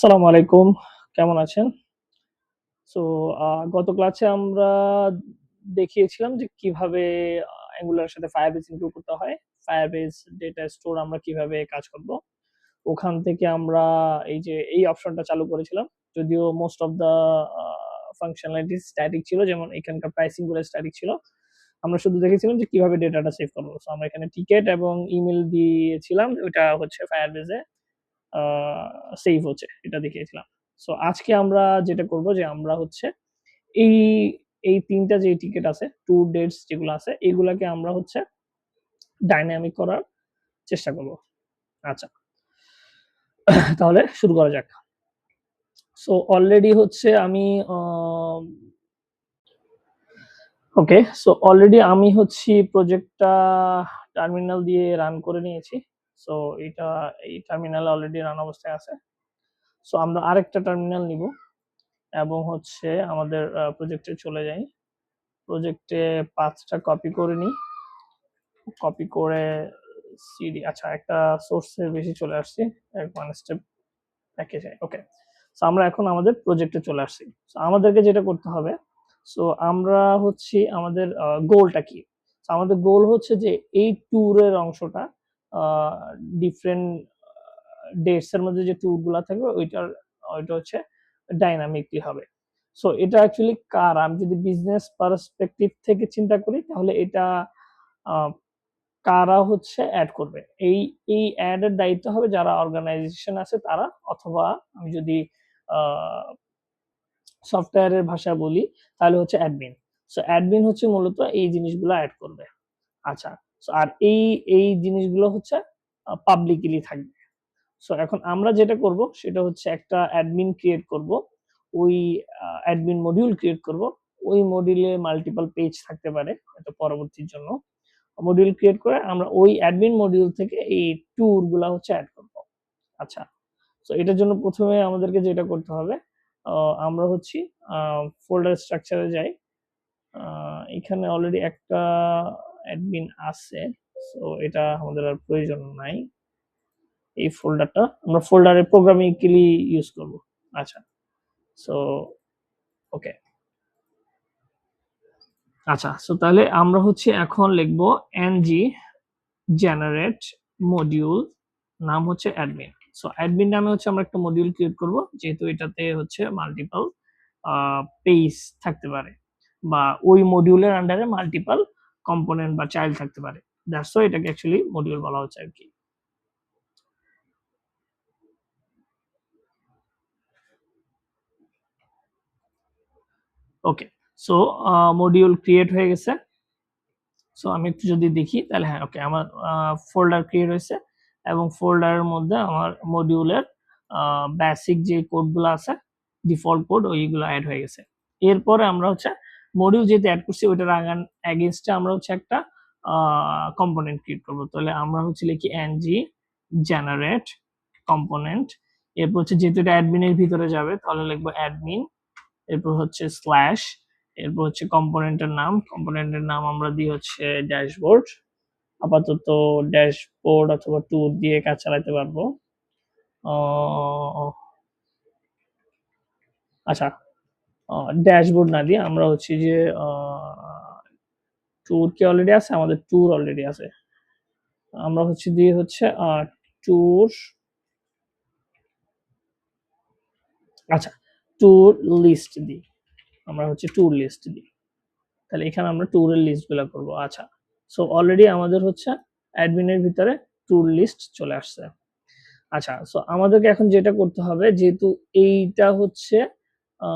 আসসালামু আলাইকুম। কেমন আছেন? সো গত ক্লাসে আমরা দেখিয়েছিলাম যে কিভাবে Angular এর সাথে Firebase ইনক্লুড করতে হয়। Firebase ডেটা স্টোর আমরা কিভাবে কাজ করব। ওখান থেকে আমরা এই যে এই অপশনটা চালু করেছিলাম। যদিও most of the uh functionality static ছিল। যেমন এখানকার প্রাইসিং গুলো স্ট্যাটিক ছিল। আমরা শুধু দেখেছিলাম যে কিভাবে ডেটাটা সেভ করব। সো আমরা এখানে টিকেট এবং ইমেইল দিয়েছিলাম। ওইটা হচ্ছে Firebase এ আ সেভ হচ্ছে। এটা দেখিয়েছিলাম। সো আজকে আমরা যেটা করব যে আমরা হচ্ছে এই, এই ৩ টা যে টিকেট আছে, ট্যুর ডেটস যেগুলো আছে এগুলাকে আমরা হচ্ছে ডায়নামিক করার চেষ্টা করব। আচ্ছা। তাহলে শুরু করা যাক। সো অলরেডি হচ্ছে আমি আ ওকে। সো অলরেডি আমি হচ্ছি প্রজেক্টটা টার্মিনাল দিয়ে রান করে নিয়েছি। সো এটা এই টার্মিনালে অলরেডি রান অবস্থায় আছে। সো আমরা আরেকটা টার্মিনাল নিবো এবং হচ্ছে আমাদের প্রজেক্টে চলে যাই। প্রজেক্টে পাথটা কপি করে নিই। কপি করে সিডি আচ্ছা একটা সোর্সের বেশি চলে আসছি। ওয়ান স্টেপ ব্যাকে যাই। ওকে। সো আমরা এখন আমাদের প্রজেক্টে চলে আসছি। সো আমাদেরকে যেটা করতে হবে, সো আমরা হচ্ছি আমাদের গোলটা কি? সো আমাদের গোল হচ্ছে যে এই ট্যুরের অংশটা আ ডিফারেন্ট ডেটস এর মধ্যে যে ট্যুর গুলা থাকবে ওইটা হচ্ছে ডাইনামিকলি হবে। সো এটা অ্যাকচুয়ালি কার আমি যদি বিজনেস পার্সপেক্টিভ থেকে চিন্তা করি তাহলে এটা আ কারা হচ্ছে এড করবে। এই এড এর দায়িত্ব হবে যারা অর্গানাইজেশন আছে তারা অথবা আমি যদি আ সফটওয়্যারের ভাষায় বলি তাহলে হচ্ছে অ্যাডমিন। সো অ্যাডমিন হচ্ছে মূলত এই জিনিসগুলো এড করবে। আচ্ছা। সো আর এই জিনিসগুলো হচ্ছে পাবলিকলি থাকবে। সো এখন আমরা যেটা করব সেটা হচ্ছে একটা অ্যাডমিন ক্রিয়েট করব। ওই অ্যাডমিন মডিউল ক্রিয়েট করব। ওই মডিউলে মাল্টিপল পেজ থাকতে পারে হয়তো পরবর্তীর জন্য। মডিউল ক্রিয়েট করে আমরা ওই অ্যাডমিন মডিউল থেকে এই ট্যুর গুলা হচ্ছে এড করব। আচ্ছা। সো এটার জন্য ১ম এ আমাদেরকে যেটা করতে হবে আ আমরা হচ্ছি আ ফোল্ডার স্ট্রাকচার এ যাই। আ এখানে অলরেডি একটা অ্যাডমিন আছে। সো এটা আমাদের আর প্রয়োজন নাই। এই ফোল্ডারটা আমরা ফোল্ডারে প্রোগ্রামিক্যালি ইউজ করব। আচ্ছা। So okay. আচ্ছা। সো তাহলে আমরা হচ্ছে এখন লিখব ng generate module নাম হচ্ছে অ্যাডমিন। সো অ্যাডমিন নামে হচ্ছে আমরা একটা মডিউল ক্রিয়েট করব যেহেতু এটাতে হচ্ছে মাল্টিপল আ পেজ থাকতে পারে বা ওই মডিউলের আন্ডারে মাল্টিপল কম্পোনেন্ট বা চাইল্ড থাকতে পারে। দ্যাটস হোয়াই এটাকে অ্যাকচুয়ালি মডিউল বলা হচ্ছে আরকি। ওকে। সো মডিউল ক্রিয়েট হয়ে গেছে। সো আমি একটু যদি দেখি তাহলে হ্যাঁ, ওকে আমার ফোল্ডার ক্রিয়েট হয়েছে এবং ফোল্ডারের মধ্যে আমার মডিউলের বেসিক যে কোডগুলো আছে ডিফল্ট কোড ওইগুলো এড হয়ে গেছে। এরপরে আমরা হচ্ছে মডিউল যেহেতু এড করছি ওইটার এগেইনস্ট এ আমরা হচ্ছে একটা আ কম্পোনেন্ট ক্রিয়েট করব। তাহলে আমরা হচ্ছে লিখি ng generate component এরপর হচ্ছে যেহেতু এটা অ্যাডমিন এর ভিতরে যাবে তাহলে লিখব অ্যাডমিন এরপর হচ্ছে স্ল্যাশ এরপর হচ্ছে কম্পোনেন্টের নাম আমরা দিই হচ্ছে ড্যাশবোর্ড। আপাতত ড্যাশবোর্ড অথবা ট্যুর দিয়ে কাজ চালাতে পারবো। আ আচ্ছা, ড্যাশবোর্ড না দিয়ে আমরা হচ্ছে যে ট্যুর কি অলরেডি আছে? আমাদের ট্যুর অলরেডি আছে। আমরা হচ্ছে দিয়ে হচ্ছে ট্যুর আচ্ছা, ট্যুর লিস্ট দিই। আমরা হচ্ছে ট্যুর লিস্ট দিই। তাহলে এখানে আমরা ট্যুরের লিস্টগুলা করব। আচ্ছা। সো অলরেডি আমাদের হচ্ছে অ্যাডমিনের ভিতরে ট্যুর লিস্ট চলে আসছে। আচ্ছা, সো আমাদেরকে এখন যেটা করতে হবে যেহেতু এইটা হচ্ছে আ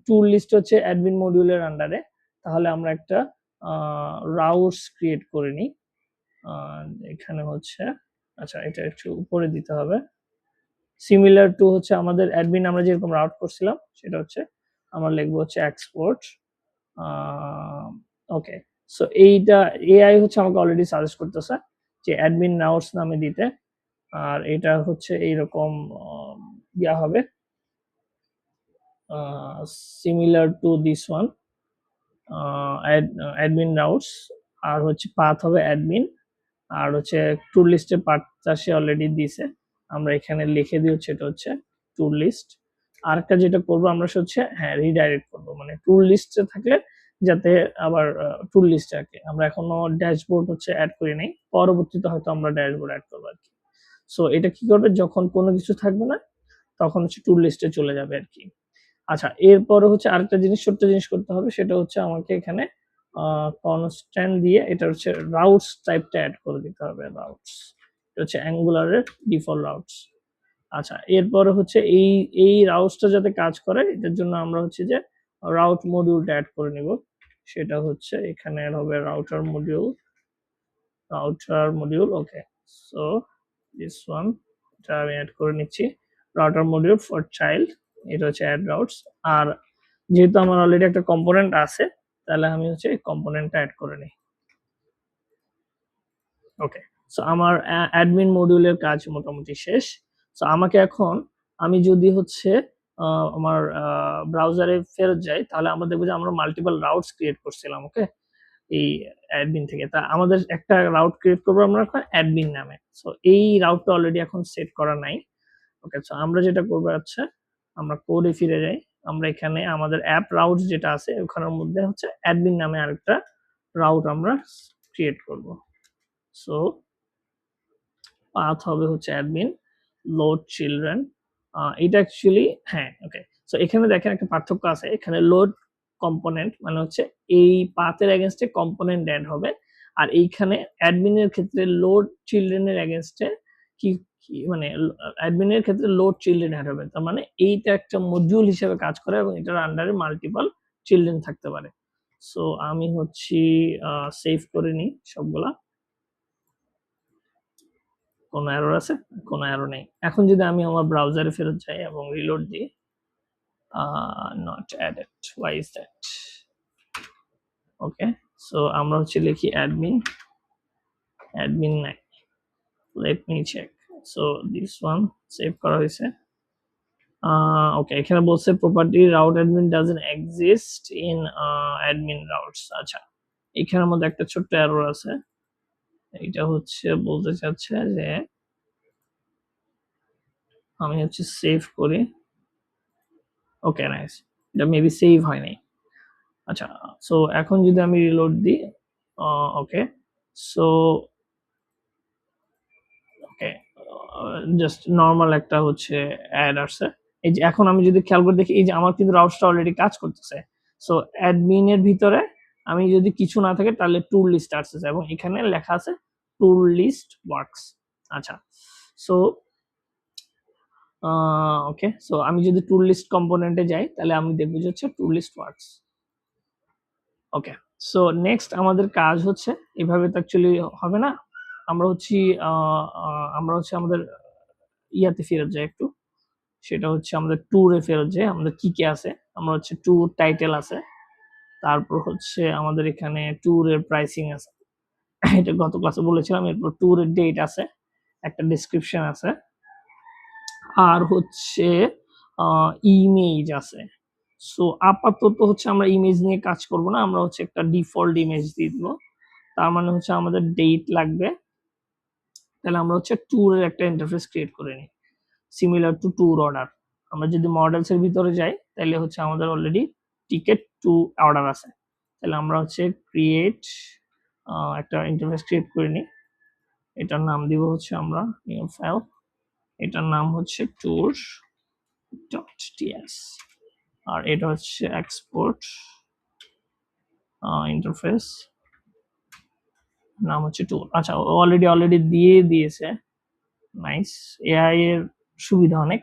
টুল লিস্ট হচ্ছে অ্যাডমিন মডিউলের আন্ডারে। তাহলে আমরা একটা আ রাউটস ক্রিয়েট করে নিই। আ এখানে হচ্ছে আচ্ছা এটা একটু উপরে দিতে হবে। সিমিলার টু হচ্ছে আমাদের অ্যাডমিন আমরা যেরকম রাউট করছিলাম সেটা হচ্ছে আমরা লিখব হচ্ছে এক্সপোর্ট আ ওকে। সো এইটা এআই হচ্ছে আমাকে অলরেডি সাজেস্ট করতেছে যে অ্যাডমিন রাউটস নামে দিতে। আর এটা হচ্ছে এইরকম ইয়া হবে similar to this one admin routes আর হচ্ছে পাথ হবে অ্যাডমিন আর হচ্ছে টুল লিস্টের পাথটা সে অলরেডি দিছে আমরা এখানে লিখে দিই হচ্ছে এটা হচ্ছে ট্যুর লিস্ট। আরেকটা যেটা করবো আমরা হচ্ছে হ্যাঁ রিডাইরেক্ট করবো, মানে ট্যুর লিস্টে থাকলে যাতে আবার ট্যুর লিস্টে রাখে। আমরা এখনো ড্যাশবোর্ড হচ্ছে অ্যাড করি নাই, পরবর্তীতে হয়তো আমরা ড্যাশবোর্ড অ্যাড করবো আর কি। সো এটা কি করবে, যখন কোনো কিছু থাকবে না তখন হচ্ছে ট্যুর লিস্টে চলে যাবে আর কি। আচ্ছা, এরপরে হচ্ছে আরেকটা জিনিস, ছোট্ট জিনিস করতে হবে, সেটা হচ্ছে আমাকে এখানে কনস্ট্যান্ট দিয়ে এটা হচ্ছে রাউটস টাইপটা অ্যাড করে দিতে হবে। রাউটস এটা হচ্ছে অ্যাঙ্গুলারের ডিফল্ট রাউটস। আচ্ছা, এরপরে হচ্ছে এই রাউটসটা যাতে কাজ করে এটার জন্য আমরা হচ্ছে যে রাউট মডিউলটা অ্যাড করে নিব। সেটা হচ্ছে এখানে অ্যাড হবে router module. Okay, so this one, এটা আমি অ্যাড করে নিচ্ছি। রাউটার মডিউল ফর চাইল্ড, এটা হচ্ছে অ্যাড রাউটস। আর যেহেতু আমার অলরেডি একটা কম্পোনেন্ট আছে, তাহলে আমি হচ্ছে এই কম্পোনেন্টটা অ্যাড করে নিই। ওকে, সো আমার অ্যাডমিন মডিউলের কাজ মোটামুটি শেষ। সো আমাকে এখন, আমি যদি হচ্ছে আমার ব্রাউজারে ফেরত যাই, তাহলে আমরা দেখবো যে আমরা মাল্টিপল রাউটস ক্রিয়েট করছিলাম। ওকে, এই অ্যাডমিন থেকে তা আমাদের একটা রাউট ক্রিয়েট করবো আমরা এখন অ্যাডমিন নামে। সো এই রাউটটা অলরেডি এখন সেট করা নাই। ওকে, সো আমরা যেটা করবো হচ্ছে আমরা কোডে ফিরে যাই। আমরা এখানে আমাদের অ্যাপ রাউট যেটা আছে ওখানের মধ্যে হচ্ছে অ্যাডমিন নামে আরেকটা রাউট আমরা ক্রিয়েট করব। সো পাথ হবে হচ্ছে অ্যাডমিন লোড চিলড্রেন। এটা অ্যাকচুয়ালি হ্যাঁ ওকে। সো এখানে দেখেন একটা পার্থক্য আছে, এখানে লোড কম্পোনেন্ট মানে হচ্ছে এই পাথের এগেনস্টে কম্পোনেন্ট অ্যাড হবে, আর এইখানে অ্যাডমিনের ক্ষেত্রে লোড চিলড্রেনের এগেনস্টে কি মানে অ্যাডমিনের ক্ষেত্রে লোড চিলড্রেন অ্যাড হবে। তার মানে এইটা একটা মডিউল হিসেবে কাজ করে এবং এটার আন্ডারে মাল্টিপল চিলড্রেন থাকতে পারে। সো আমি হচ্ছি সেভ করে নিই সবগুলা। কোনো এরর আছে? কোনো এরর নেই। এখন যদি আমি আমার ব্রাউজারে ফেরত যাই এবং রিলোড দিই, not added, why is that? Okay, so আমরা হচ্ছে লিখি অ্যাডমিন নাই, let me check. So this one save করা হয়েছে। ওকে, এখানে বলছে property route admin doesn't exist in admin routes. আচ্ছা, এখানের মধ্যে একটা ছোট্ট এরর আছে, এটা হচ্ছে বলতে চাচ্ছে যে আমি হচ্ছে সেভ করি। ওকে নাইস, এটা মেবি সেভ হয় নাই। আচ্ছা, সো এখন যদি আমি রিলোড দিই, ওকে সো ওকে জাস্ট নর্মাল একটা হচ্ছে অ্যাড আসছে। এই যে এখন আমি যদি খেয়াল করে দেখি, এই যে আমার কিন্তু রাউটসটা অলরেডি কাজ করতেছে। সো অ্যাডমিনের ভিতরে আমি যদি কিছু না থাকে তাহলে টুল লিস্ট আসছে এবং এখানে লেখা আছে টুল লিস্ট ওয়ার্কস। আচ্ছা, সো ওকে, সো আমি যদি টুল লিস্ট কম্পোনেন্টে যাই তাহলে আমি দেখবো যে হচ্ছে টুল লিস্ট ওয়ার্কস। ওকে, সো নেক্সট আমাদের কাজ হচ্ছে, এভাবে তো অ্যাকচুয়ালি হবে না, আমরা হচ্ছে আমাদের ইয়াতে ফেরত যাই একটু, সেটা হচ্ছে আমাদের ট্যুরে ফেরত যাই। আমাদের কি কি আছে, আমরা হচ্ছে ট্যুর টাইটেল আছে, তারপর হচ্ছে আমাদের এখানে ট্যুরের প্রাইসিং আছে, এটা গত ক্লাসে বলেছিলাম। এরপর ট্যুরের ডেট আছে, একটা ডেসক্রিপশন আছে, আর হচ্ছে ইমেজ আছে। সো আপাতত হচ্ছে আমরা ইমেজ নিয়ে কাজ করব না, আমরা হচ্ছে একটা ডিফল্ট ইমেজ দিয়ে দিব। তার মানে হচ্ছে আমাদের ডেট লাগবে, তাহলে আমরা হচ্ছে ট্যুরের একটা ইন্টারফেস ক্রিয়েট করে নিই সিমিলার টু ট্যুর অর্ডার। আমরা যদি মডেলস এর ভিতরে যাই তাহলে হচ্ছে আমাদের অলরেডি টিকেট টু অর্ডার আছে, তাহলে আমরা হচ্ছে ক্রিয়েট একটা ইন্টারফেস ক্রিয়েট করে নিই। এটার নাম দিব হচ্ছে আমরা নিউ ফাইল, এটার নাম হচ্ছে ট্যুর ডট টিএস, আর এটা হচ্ছে এক্সপোর্ট ইন্টারফেস, নাম হচ্ছে ট্যুর। আচ্ছা, অলরেডি দিয়ে দিয়েছে, নাইস। এআই এর সুবিধা অনেক।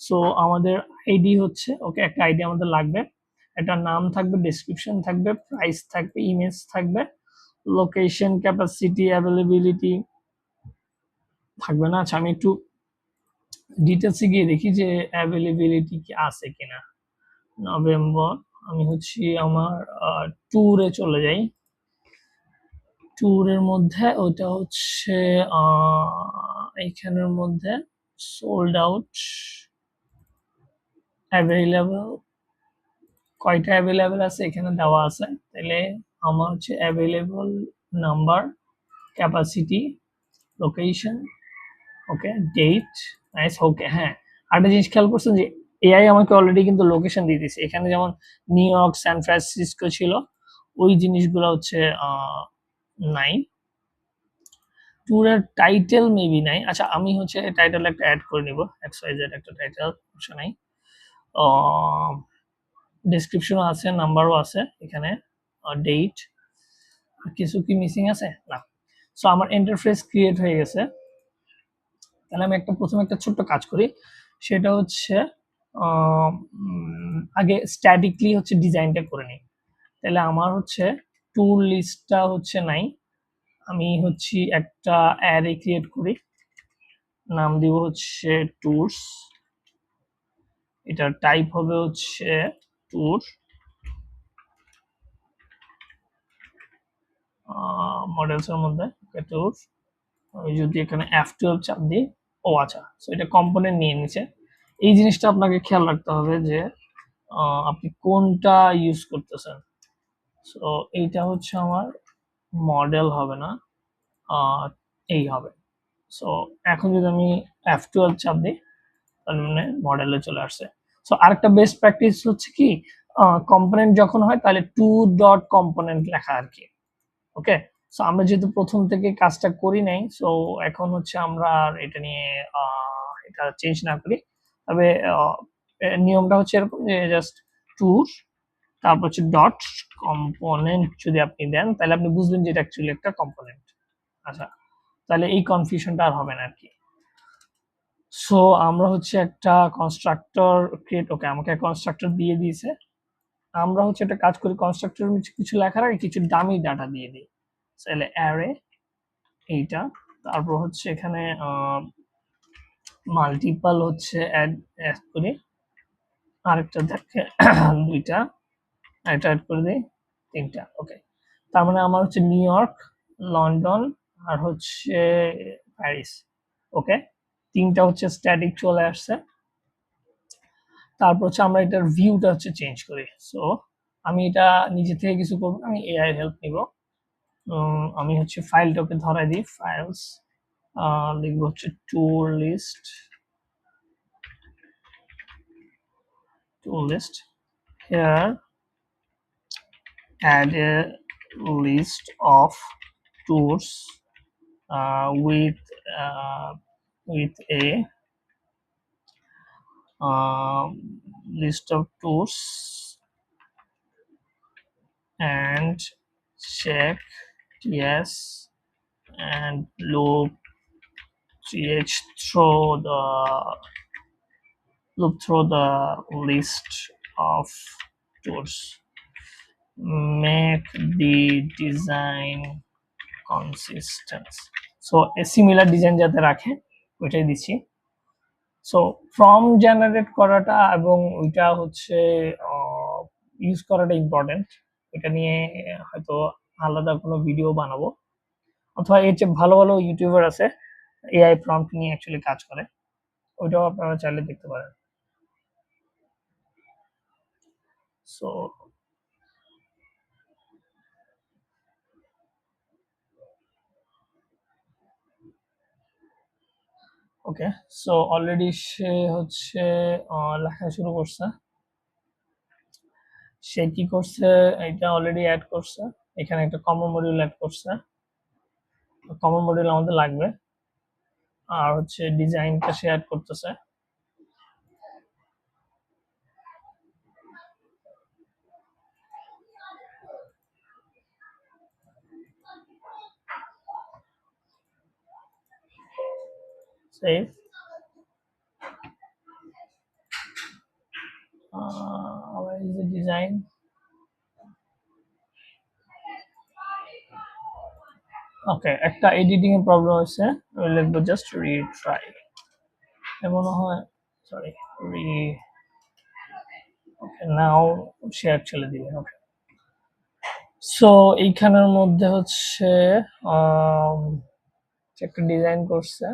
সো আমাদের আইডি হচ্ছে ওকে, একটা আইডি আমাদের লাগবে, একটা নাম থাকবে, ডেসক্রিপশন থাকবে, প্রাইস থাকবে, ইমেজ থাকবে, লোকেশন, ক্যাপাসিটি, অ্যাভেলেবিলিটি থাকবে না। আচ্ছা, আমি একটু ডিটেলসে গিয়ে দেখি যে অ্যাভেলেবিলিটি কি আছে কিনা। নভেম্বর, আমি হচ্ছে আমার ট্যুরে চলে যাই। ট্যুরের মধ্যে ওটা হচ্ছে এইখানের মধ্যে সোল্ড আউট, অ্যাভেলেবল, কয়টা অ্যাভেলেবল আছে এখানে দেওয়া আছে, তাহলে আমার হচ্ছে অ্যাভেলেবল নাম্বার, ক্যাপাসিটি, লোকেশন, ওকে ডেট, নাইস। ওকে, হ্যাঁ, আরেকটা জিনিস খেয়াল করছেন যে এআই আমাকে অলরেডি কিন্তু লোকেশন দিয়ে দিছে। এখানে যেমন নিউ ইয়র্ক, সান ফ্রান্সিসকো ছিল, ওই জিনিসগুলো হচ্ছে নাই। ট্যুরের টাইটেল মেবি নাই। আচ্ছা আমি হচ্ছে টাইটেল একটা এড করে নিব। XYZ একটা টাইটেল, সমস্যা নাই। আ ডেসক্রিপশনও আছে, নাম্বারও আছে এখানে, ডেট। কিছু কি মিসিং আছে? না। সো আমার ইন্টারফেস ক্রিয়েট হয়ে গেছে। তাহলে আমি প্রথমে একটা ছোট্ট কাজ করি। সেটা হচ্ছে আগে স্ট্যাটিকলি হচ্ছে ডিজাইনটা করে নিই। তাহলে আমার হচ্ছে টুল লিস্টটা হচ্ছে নাই। আমি হচ্ছে একটা অ্যারে ক্রিয়েট করি। নাম দিব হচ্ছে ট্যুরস। এটার টাইপ হবে হচ্ছে ট্যুর। মডেলস এর মধ্যে ট্যুর। আমি যদি এখানে F12 চাপ দিই, ও আচ্ছা, সো এটা কম্পোনেন্ট নিয়ে নিছে। এই জিনিসটা আপনাকে খেয়াল রাখতে হবে যে আপনি কোনটা ইউজ করতেছেন। সো এইটা হচ্ছে আমার মডেল হবে না, এই হবে। সো এখন যদি আমি F12 চাপ দিই, তার মানে মডেলে চলে আসছে। সো আরেকটা বেস্ট প্র্যাকটিস হচ্ছে কি, কম্পোনেন্ট যখন হয় তাহলে টু ডট কম্পোনেন্ট লেখা আর কি। ওকে, সো আমরা যেহেতু প্রথম থেকে কাজটা করি নাই, সো এখন হচ্ছে আমরা আর এটা নিয়ে এটা চেঞ্জ না করি। তবে নিয়মটা হচ্ছে এরকম যে জাস্ট ট্যুর, তারপর হচ্ছে ডট কম্পোনেন্ট যদি আপনি দেন তাহলে আপনি বুঝবেন যে এটা অ্যাকচুয়ালি একটা কম্পোনেন্ট। আচ্ছা, তাহলে এই কনফিউশনটা আর হবে না আর কি। সো আমরা হচ্ছে একটা কনস্ট্রাক্টর ক্রিয়েট, ওকে আমাকে কনস্ট্রাক্টর দিয়ে দিয়েছে। আমরা হচ্ছে একটা কাজ করি, কনস্ট্রাক্টর কিছু লেখার আগে কিছু ডামি ডাটা দিয়ে দিই। তাহলে অ্যারে এইটা, তারপর হচ্ছে এখানে মাল্টিপল হচ্ছে অ্যাড করি, আরেকটা দেখে দুইটা, এটা অ্যাড করে দিই, তিনটা। ওকে, তার মানে আমার হচ্ছে নিউ ইয়র্ক, লন্ডন আর হচ্ছে প্যারিস। ওকে, তিনটা হচ্ছে স্ট্যাটিক চলে আসছে। তারপর হচ্ছে আমরা এটার ভিউটা হচ্ছে চেঞ্জ করি। সো আমি এটা নিজে থেকে কিছু করবো, আমি এআই হেল্প নিব। আমি হচ্ছে ফাইলটাকে ধরাই দিই, ফাইলস, লিখবো হচ্ছে টুল list, here add a list of tours with a list of tours and check yes and loop th through the list of tours, make the design consistent, so a similar design যাতে রাখে ওইটাই দিচ্ছি। So form generate করাটা এবং ওইটা হচ্ছে use করাটা important. এটা নিয়ে হয়তো আলাদা কোনো ভিডিও বানাবো, অথবা এর চেয়ে ভালো ভালো ইউটিউবার আছে এআই প্রম্পট নিয়ে অ্যাকচুয়ালি কাজ করে, ওইটাও আপনারা চাইলে দেখতে পারেন। সো ওকে, সো অলরেডি সে হচ্ছে লেখা শুরু করছে। সে কি করছে, এটা অলরেডি অ্যাড করছে, এখানে একটা কমন মডিউল অ্যাড করছে, কমন মডিউল আমাদের লাগবে। আর হচ্ছে ডিজাইনটা সে অ্যাড করতেছে। Save, where is the design? ওকে, একটা এডিটিং এর প্রবলেম হয়েছে, আমি লিখবো জাস্ট রিট্রাই, এমন হয়, সরি, রি, ওকে নাও সে অ্যাকচুয়ালি দিবে। ওকে, সো এইখানের মধ্যে হচ্ছে একটা ডিজাইন করছে,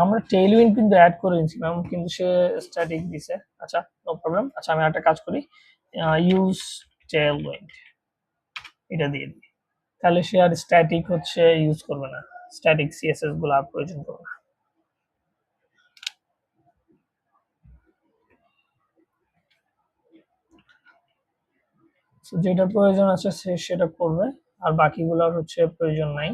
আমরা টেইলউইন্ড কিন্তু অ্যাড করে দিয়েছিলাম কিন্তু সে স্ট্যাটিক দিছে। আচ্ছা, নো প্রবলেম। আচ্ছা আমি একটা কাজ করি, ইউজ টেইলউইন্ড, এটা দিয়ে দিই। তাহলে সে আর স্ট্যাটিক হচ্ছে ইউজ করবে না, স্ট্যাটিক সিএসএস গুলো আর প্রয়োজন পড়বে না। যেটা প্রয়োজন আছে সে সেটা করবে, আর বাকিগুলোর হচ্ছে প্রয়োজন নাই।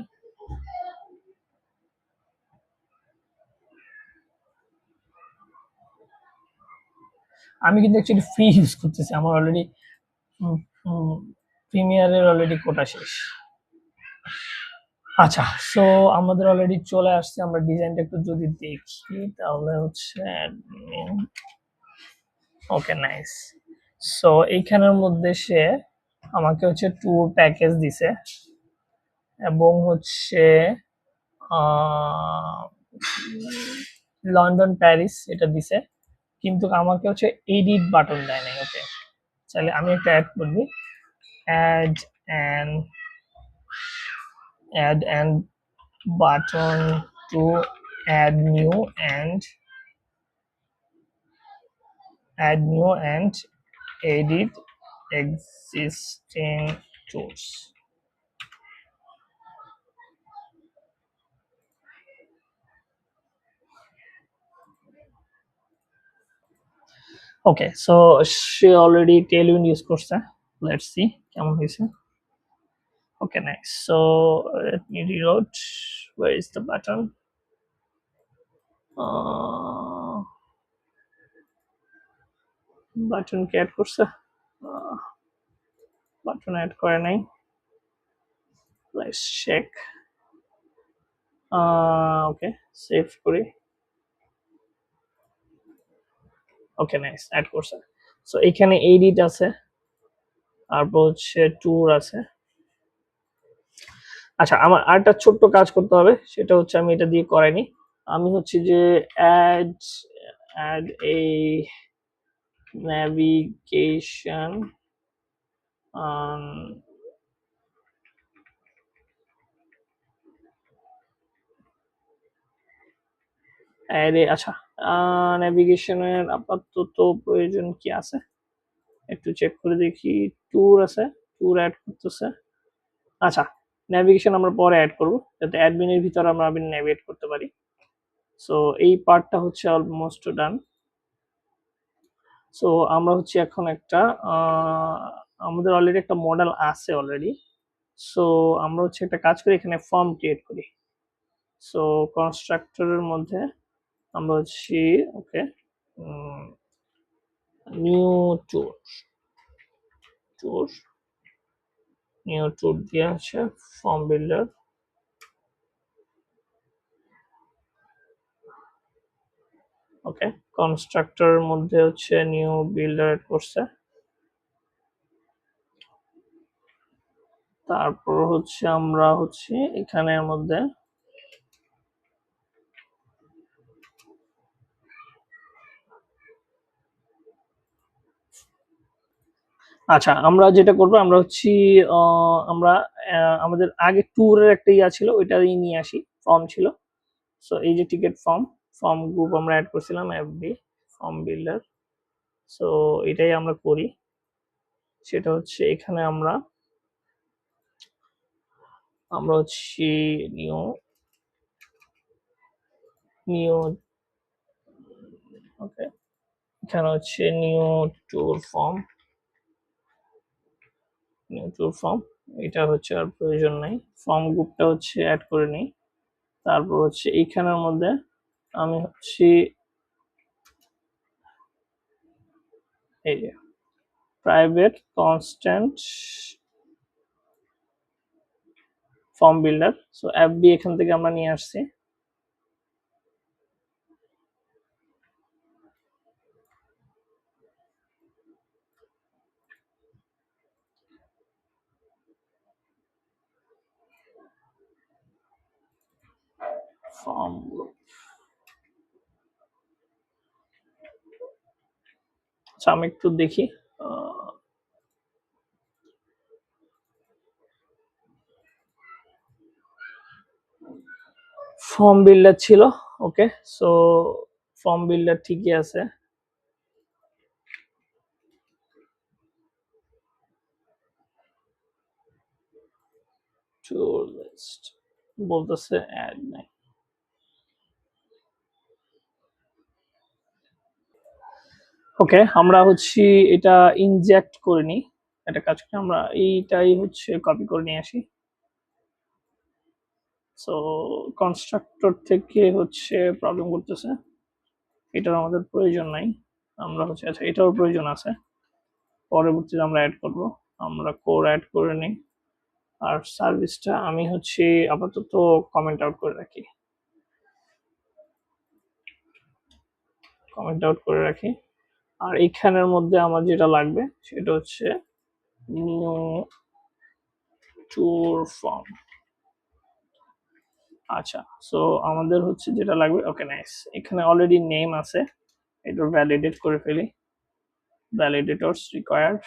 আমি কিন্তু অ্যাকচুয়ালি ফ্রি ইউজ করতেছি, আমার অলরেডি প্রিমিয়ারের অলরেডি কোটা শেষ। আচ্ছা, সো আমাদের অলরেডি চলে আসছে, আমরা ডিজাইনটা একটু যদি দেখি তাহলে হচ্ছে ওকে নাইস। সো এইখানের মধ্যে সে আমাকে হচ্ছে ট্যুর প্যাকেজ দিছে এবং হচ্ছে লন্ডন প্যারিস এটা দিছে, কিন্তু আমাকে হচ্ছে এডিট বাটন দেয় নাই। ওকে, তাহলে আমি একটা অ্যাড করবি, add and button to add new and edit existing tools. Okay, so she already tailwind use করছে, let's see কেমন হয়েছে। Okay, nice. So let me reload. Where is the button? Button কি অ্যাড করছে? Button add করে নাই। Let's check. Okay, save করি। Okay nice, add করছে। So এখানে এডিট আছে, তারপর হচ্ছে ট্যুর আছে। আচ্ছা, আমার আরেকটা ছোট্ট কাজ করতে হবে, সেটা হচ্ছে আমি এটা দিয়ে করাইনি। আমি হচ্ছে যে অ্যাড এ ন্যাভিগেশন আচ্ছা, ন্যাভিগেশনের আপাতত প্রয়োজন কি আছে একটু চেক করে দেখি। ট্যুর আছে, ট্যুর অ্যাড করতেছে। আচ্ছা, ন্যাভিগেশন আমরা পরে অ্যাড করব, যাতে অ্যাডমিনের ভিতরে আমরা নেভিগেট করতে পারি। সো এই পার্টটা হচ্ছে অলমোস্ট ডান। সো আমরা হচ্ছে এখন একটা আমাদের অলরেডি একটা মডেল আছে অলরেডি। সো আমরা হচ্ছে একটা কাজ করি, এখানে ফর্ম ক্রিয়েট করি। সো কনস্ট্রাক্টরের মধ্যে আমরা হচ্ছে ওকে new tour tour new tour দিয়ে হচ্ছে ফর্ম বিল্ডার। ওকে, কনস্ট্রাক্টরের মধ্যে হচ্ছে নিউ বিল্ডার এড করছে। তারপর হচ্ছে আমরা হচ্ছে এখানের মধ্যে আচ্ছা, আমরা যেটা করবো আমরা হচ্ছে আমরা আমাদের আগে ট্যুরের একটা ইয়া ছিল, ওইটাই নিয়ে আসি, ফর্ম ছিল। সো এই যে টিকেট ফর্ম গ্রুপ আমরা অ্যাড করছিলাম এফবি ফর্ম বিল্ডার। সো এটাই আমরা করি, সেটা হচ্ছে এখানে আমরা হচ্ছে নিউ নিউ ওকে, এখানে হচ্ছে নিউ ট্যুর ফর্ম এটা হচ্ছে আর প্রয়োজন নাই, ফর্ম গ্রুপটা হচ্ছে অ্যাড করে নিই। তারপর হচ্ছে এইখানের মধ্যে আমি হচ্ছে এই যে private constant form builder. So FB এখান থেকে আমরা নিয়ে আসছি। ফর্ম গ্রুপ, আচ্ছা আমি একটু দেখি। ফর্ম বিল্ডার ছিল, ওকে। সো ফর্ম বিল্ডার ঠিকই আছে। টু লিস্ট বলতেছে অ্যাড নাই। ওকে, আমরা হচ্ছে এটা ইনজেক্ট করে নিই। একটা কাজ করি, আমরা এইটাই হচ্ছে কপি করে নিয়ে আসি। সো কনস্ট্রাক্টর থেকে হচ্ছে প্রবলেম করতেছে, এটার আমাদের প্রয়োজন নাই। আমরা হচ্ছে আচ্ছা এটারও প্রয়োজন আছে, পরবর্তীতে আমরা অ্যাড করব। আমরা কোর অ্যাড করে নিই। আর সার্ভিসটা আমি হচ্ছে আপাতত কমেন্ট আউট করে রাখি, কমেন্ট আউট করে রাখি। আর এইখানের মধ্যে আমার যেটা লাগবে সেটা হচ্ছে নিউ ট্যুর ফর্ম। আচ্ছা, সো আমাদের হচ্ছে যেটা লাগবে, ওকে নাইস, এখানে অলরেডি নেম আছে, এটা ভ্যালিডেট করে ফেলি। ভ্যালিডেটরস রিকোয়ার্ড,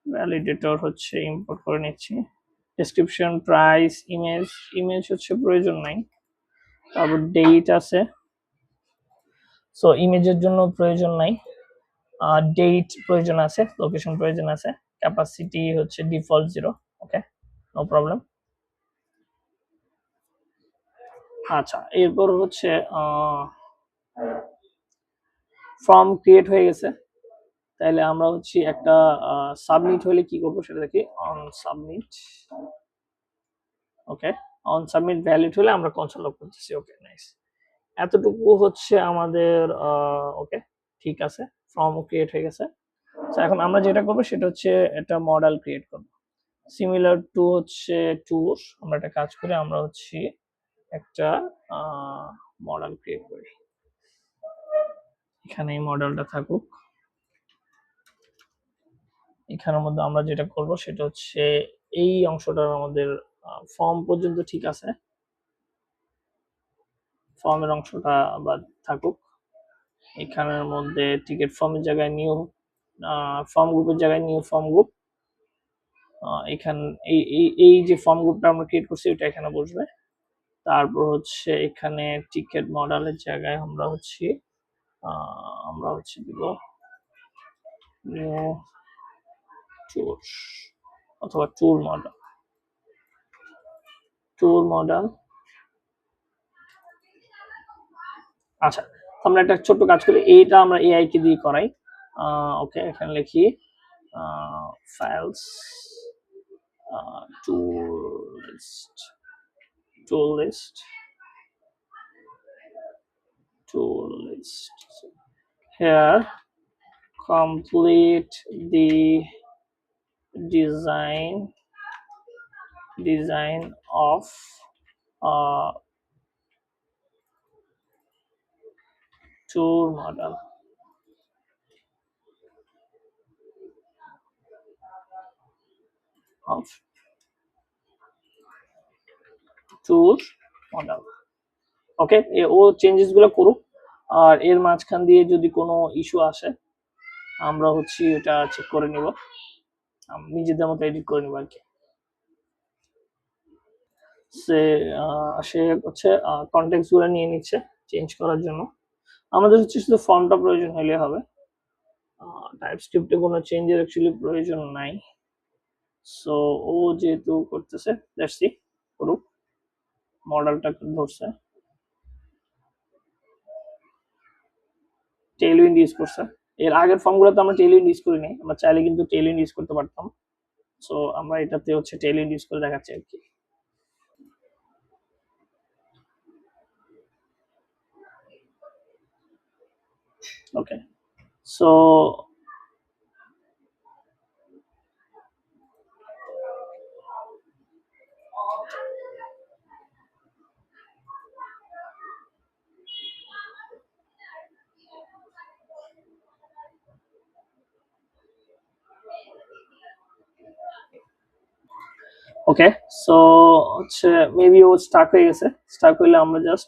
ভ্যালিডেটর হচ্ছে ইম্পোর্ট করে নিচ্ছি। ডেসক্রিপশন, প্রাইস, ইমেজ, ইমেজ হচ্ছে প্রয়োজন নাই। তারপর ডেট আছে, সো ইমেজের জন্য প্রয়োজন নাই। ডেট প্রয়োজন আছে, লোকেশন প্রয়োজন আছে, ক্যাপাসিটি হচ্ছে ডিফল্ট 0। ওকে, নো প্রবলেম। আচ্ছা, এরপর হচ্ছে ফর্ম ক্রিয়েট হয়ে গেছে, তাহলে আমরা হচ্ছে একটা সাবমিট হলে কি করব সেটা দেখি। On submit, okay, on submit valid হলে আমরা কনসোল লক করতেছি। ওকে নাইস, এতটুকু হচ্ছে আমাদের ওকে ঠিক আছে, ফর্ম ক্রিয়েট হয়ে গেছে। তো এখন আমরা যেটা করব সেটা হচ্ছে একটা মডেল ক্রিয়েট করব সিমিলার টু হচ্ছে ট্যুর। আমরা একটা কাজ করি, আমরা হচ্ছে একটা মডেল ক্রিয়েট করি, এখানে এই মডেলটা থাকুক। এখানের মধ্যে আমরা যেটা করব সেটা হচ্ছে এই অংশটার আমাদের ফর্ম পর্যন্ত ঠিক আছে, ফর্মের অংশটা আবার থাকুক। এখানের মধ্যে টিকেট ফর্মের জায়গায় নিউ ফর্ম গ্রুপের জায়গায় নিউ ফর্ম গ্রুপ, এখান এই এই এই যে ফর্ম গ্রুপটা আমরা ক্রিয়েট করছি ওটা এখানে বসবে। তারপর হচ্ছে এখানে টিকেট মডেলের জায়গায় আমরা হচ্ছে দিব নিউ ট্যুর অথবা ট্যুর মডেল, ট্যুর মডেল। আচ্ছা, আমরা একটা ছোট্ট কাজ করি, এইটা আমরা এআই কে দিয়ে করাই। ওকে, এখানে লিখি files tool list, tool list, tool list. Here complete the design of uh, tour model of tour model। Okay, ও চেঞ্জেস গুলো করুক, আর এর মাঝখান দিয়ে যদি কোনো ইস্যু আসে আমরা হচ্ছে এটা চেক করে নিব, নিজেদের মতো এডিট করে নিব আর কি। সে হচ্ছে কন্টেক্সট গুলো নিয়ে নিচ্ছে চেঞ্জ করার জন্য। আমাদের হচ্ছে শুধু ফর্মটা প্রয়োজন হলে হবে, টাইপস্ক্রিপ্টে কোনো চেঞ্জের অ্যাকচুয়ালি প্রয়োজন নাই। সো ও যেহেতু করতেছে, লেটস সি করুক, মডেলটা ধরছে, টেইলউইন্ড ইউজ করছে। এর আগের ফর্মগুলোতে আমরা টেইলউইন্ড ইউজ করি নাই, আমরা চাইলে কিন্তু টেইলউইন্ড ইউজ করতে পারতাম। সো আমরা এটাতে হচ্ছে টেইলউইন্ড ইউজ করে দেখাচ্ছি আর কি। ওকে, সো ওকে, সো হচ্ছে মেবি ও স্টাক হয়ে গেছে, স্টাক হইলে আমরা জাস্ট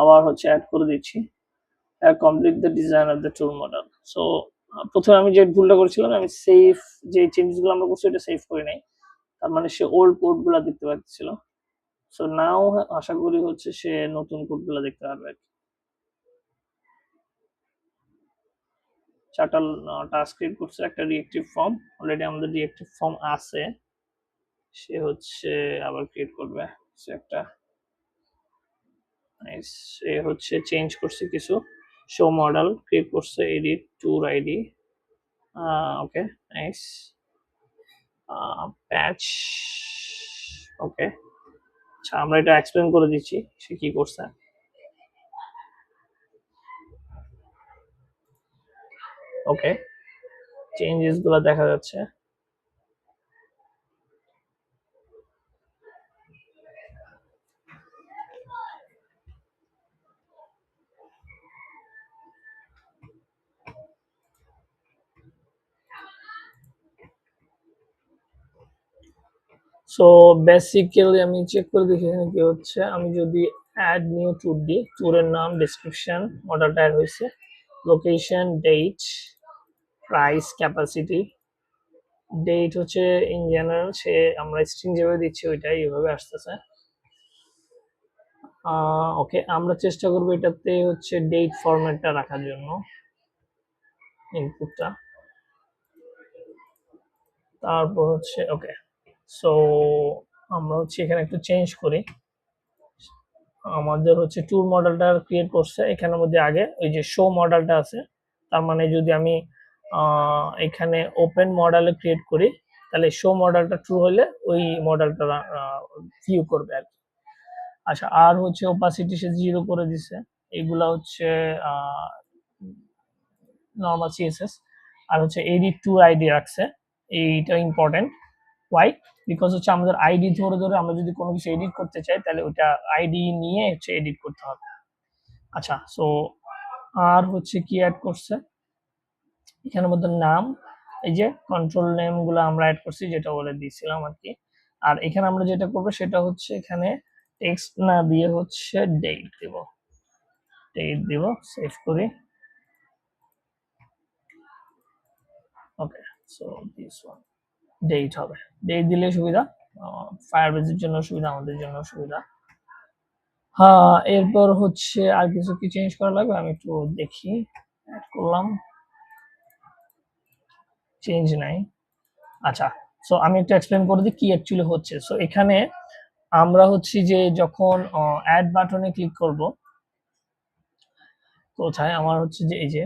আবার হচ্ছে অ্যাড করে দিচ্ছি complete the design of the tool model. So প্রথমে আমি যে ভুলটা করেছিলাম, আমি সেভ যে চেঞ্জেস গুলো আমরা করছি এটা সেভ করি নাই, তার মানে সে ওল্ড কোড গুলা দেখতে পাচ্ছিল। সো নাও আশা করি হচ্ছে সে নতুন কোড গুলা দেখতে পারবে। চারটা টাস্ক ক্রিয়েট করছে, একটা রিয়েক্টিভ ফর্ম, অলরেডি আমাদের রিয়েক্টিভ ফর্ম আছে। সে হচ্ছে আবার ক্রিয়েট করবে একটা। সে হচ্ছে চেঞ্জ করছে কিছু, শো মডেল ক্রিয়েট করছে, edit tour ID, okay nice, patch, okay. আচ্ছা আমরা এটা এক্সপ্লেন করে দিচ্ছি সে কি করছে। ওকে, চেঞ্জেস গুলো দেখা যাচ্ছে। সো বেসিক্যালি আমি চেক করে দেখি এখানে কি হচ্ছে। আমি যদি অ্যাড নিউ ট্যুর দিই, ট্যুরের নাম, ডেসক্রিপশন, মডেলটা অ্যাড হয়েছে, location, date, price, capacity. Date হচ্ছে ইন জেনারেল, সে আমরা স্ট্রিং যেভাবে দিচ্ছি ওইটাই এইভাবে আসতেছে। ওকে, আমরা চেষ্টা করবো এটাতে হচ্ছে ডেট ফরম্যাটটা রাখার জন্য, ইনপুটটা। তারপর হচ্ছে ওকে, সো আমরা হচ্ছে এখানে একটু চেঞ্জ করি। আমাদের হচ্ছে ট্যুর মডেলটা ক্রিয়েট করছে, এখানের মধ্যে আগে ওই যে শো মডেলটা আছে, তার মানে যদি আমি এখানে ওপেন মডেলে ক্রিয়েট করি তাহলে শো মডেলটা ট্রু হলে ওই মডেলটা ভিউ করবে আর কি। আচ্ছা, আর হচ্ছে ওপাসিটি সে 0 করে দিছে, এগুলা হচ্ছে নর্মাল সিএসএস। আর হচ্ছে এডিট ট্যুর আইডি রাখছে, এইটা ইম্পর্টেন্ট। ওয়াই? বিকজ হচ্ছে আমাদের আইডি ধরে ধরে আমরা যদি কোনো কিছু এডিট করতে চাই তাহলে ওইটা আইডি নিয়ে হচ্ছে এডিট করতে হবে। আচ্ছা, সো আর হচ্ছে কি অ্যাড করছে এখানের মধ্যে নাম, এই যে কন্ট্রোল নেম গুলো আমরা অ্যাড করছি যেটা বলে দিয়েছিলাম আর কি। আর এখানে আমরা যেটা করবো সেটা হচ্ছে এখানে টেক্সট না দিয়ে হচ্ছে ডেট দিব, ডেট দিব, সেভ করি। ওকে, সো দিস ওয়ান ডেট হবে, ডেট দিলে সুবিধা, ফায়ারবেজের জন্য সুবিধা, আমাদের জন্য সুবিধা। হ্যাঁ, এরপর হচ্ছে আর কিছু কি চেঞ্জ করা লাগবে আমি একটু দেখি, অ্যাড করলাম, চেঞ্জ নাই। আচ্ছা, সো আমি একটু এক্সপ্লেন করে দিই কি অ্যাকচুয়ালি হচ্ছে। সো এখানে আমরা হচ্ছে যে যখন অ্যাড বাটনে ক্লিক করব, কোথায় আমার হচ্ছে যে এই যে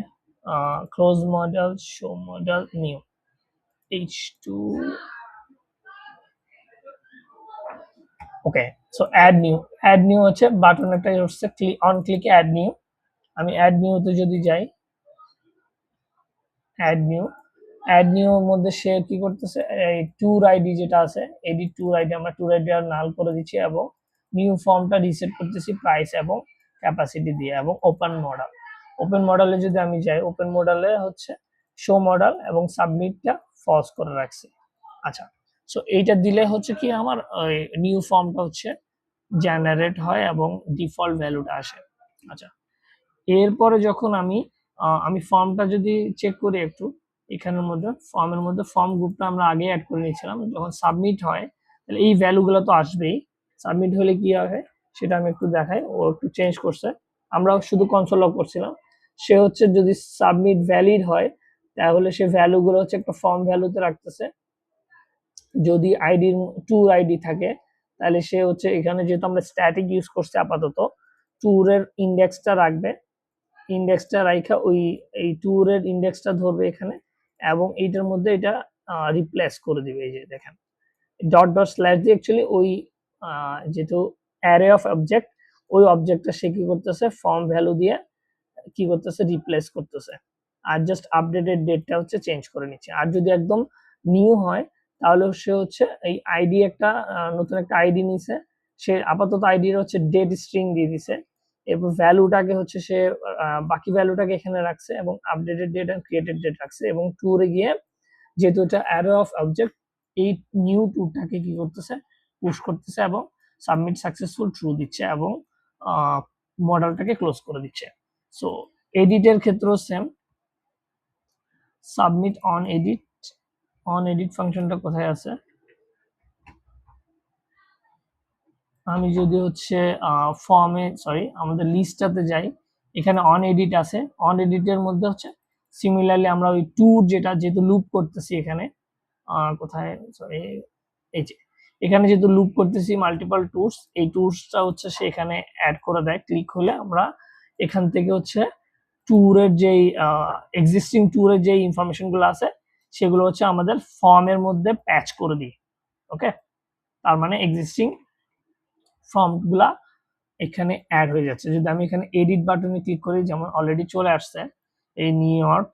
close model, show model, new, H2, ওকে। সো অ্যাড নিউ হচ্ছে বাটন একটা হচ্ছে অন ক্লিকে অ্যাড নিউ। আমি অ্যাড নিউতে যদি যাই, অ্যাড নিউ এর মধ্যে সে কি করতেছে, এই ট্যুর আইডি যেটা আছে, এডিট ট্যুর আইডি, আমরা ট্যুর আইডি আর নাল করে দিচ্ছি এবং নিউ ফর্মটা রিসেট করতেছি প্রাইস এবং ক্যাপাসিটি দিয়ে, এবং ওপেন মডেলে যদি আমি যাই, ওপেন মডেলে হচ্ছে শো মডেল এবং সাবমিটটা ফলস করে রাখছি। আচ্ছা, সো এইটা দিলে হচ্ছে কি আমার নিউ ফর্মটা হচ্ছে জেনারেট হয় এবং ডিফল্ট ভ্যালুটা আসে। আচ্ছা, এরপরে যখন আমি ফর্মটা যদি চেক করি একটু, এখানের মধ্যে ফর্মের মধ্যে ফর্ম গ্রুপটা আমরা আগে অ্যাড করে নিয়েছিলাম, যখন সাবমিট হয় তাহলে এই ভ্যালুগুলো তো আসবেই। সাবমিট হলে কি হবে সেটা আমি একটু দেখাই, ও একটু চেঞ্জ করছে, আমরা শুধু কনসোল লক করছিলাম। সে হচ্ছে যদি সাবমিট ভ্যালিড হয় তাহলে সে ভ্যালুগুলো হচ্ছে একটা ফর্ম ভ্যালুতে রাখতেছে। যদি আইডির ট্যুর আইডি থাকে তাহলে সে হচ্ছে এখানে যেহেতু আমরা স্ট্যাটিক ইউজ করছি আপাতত, ট্যুরের ইন্ডেক্সটা রাখবে, ইন্ডেক্সটা রাইখা ওই এই ট্যুরের ইন্ডেক্সটা ধরবে এখানে এবং এইটার মধ্যে এটা রিপ্লেস করে দিবে। এই যে দেখেন ডট ডট স্ল্যাশ দিয়ে অ্যাকচুয়ালি ওই যেহেতু অ্যারে অফ অবজেক্ট, ওই অবজেক্টটা সে কি করতেছে ফর্ম ভ্যালু দিয়ে কি করতেছে রিপ্লেস করতেছে, আর জাস্ট আপডেটেড ডেটটা হচ্ছে চেঞ্জ করে নিচ্ছে। আর যদি একদম নিউ হয় তাহলে সে হচ্ছে এই আইডি একটা নতুন একটা আইডি নিছে, সে আপাতত আইডির হচ্ছে ডেট স্ট্রিং দিয়ে দিছে, এরপর ভ্যালুটাকে হচ্ছে সে বাকি ভ্যালুটাকে এখানে রাখছে এবং updated date and created date রাখছে, এবং ট্যুরে গিয়ে যেহেতু এটা অ্যারে অফ অবজেক্ট, এই নিউ ট্যুরটাকে কি করতেছে পুশ করতেছে এবং সাবমিট সাকসেসফুল ট্রু দিচ্ছে এবং মডেলটাকে ক্লোজ করে দিচ্ছে। সো এডিটের ক্ষেত্রেও সেম, সাবমিট অন এডিট ফাংশনটা কোথায় আছে, আমি যদি হচ্ছে ফর্মে সরি আমাদের লিস্টটাতে যাই, এখানে অন এডিট আছে, অন এডিটের মধ্যে হচ্ছে সিমিলারলি আমরা ওই ট্যুর যেটা যেহেতু লুপ করতেছি এখানে কোথায় সরি এই যে এখানে যেহেতু লুপ করতেছি মাল্টিপল টুলস, এই টুলসটা হচ্ছে সে এখানে অ্যাড করে দেয়। ক্লিক হলে আমরা এখান থেকে হচ্ছে ট্যুরের যেই এক্সিস্টিং ট্যুরের যেই ইনফরমেশন গুলো আছে সেগুলো হচ্ছে আমাদের ফর্মের মধ্যে প্যাচ করে দিই। ওকে, তার মানে এক্সিস্টিং ফর্ম গুলা এখানে অ্যাড হয়ে যাচ্ছে। যদি আমি এখানে এডিট বাটনে ক্লিক করি, যেমন অলরেডি চলে আসছে এই নিউ ইয়র্ক,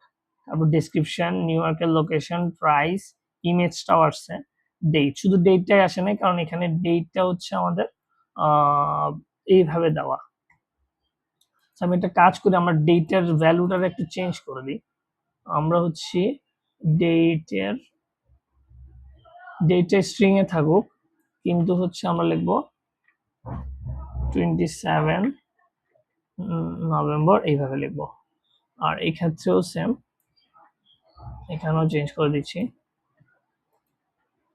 তারপর ডেসক্রিপশন, নিউ ইয়র্কের লোকেশন, প্রাইস, ইমেজটাও আসছে, ডেট, শুধু ডেটটাই আসে নাই কারণ এখানে ডেটটা হচ্ছে আমাদের এইভাবে দেওয়া। আমি একটা কাজ করি, আমরা ডেটের ভ্যালুটার একটু চেঞ্জ করে দিই। আমরা হচ্ছে ডেটের স্ট্রিং এ থাকুক, কিন্তু হচ্ছে আমরা লিখবো 27 নভেম্বর এইভাবে লিখবো। আর এই ক্ষেত্রেও সেম, এখানেও চেঞ্জ করে দিচ্ছি।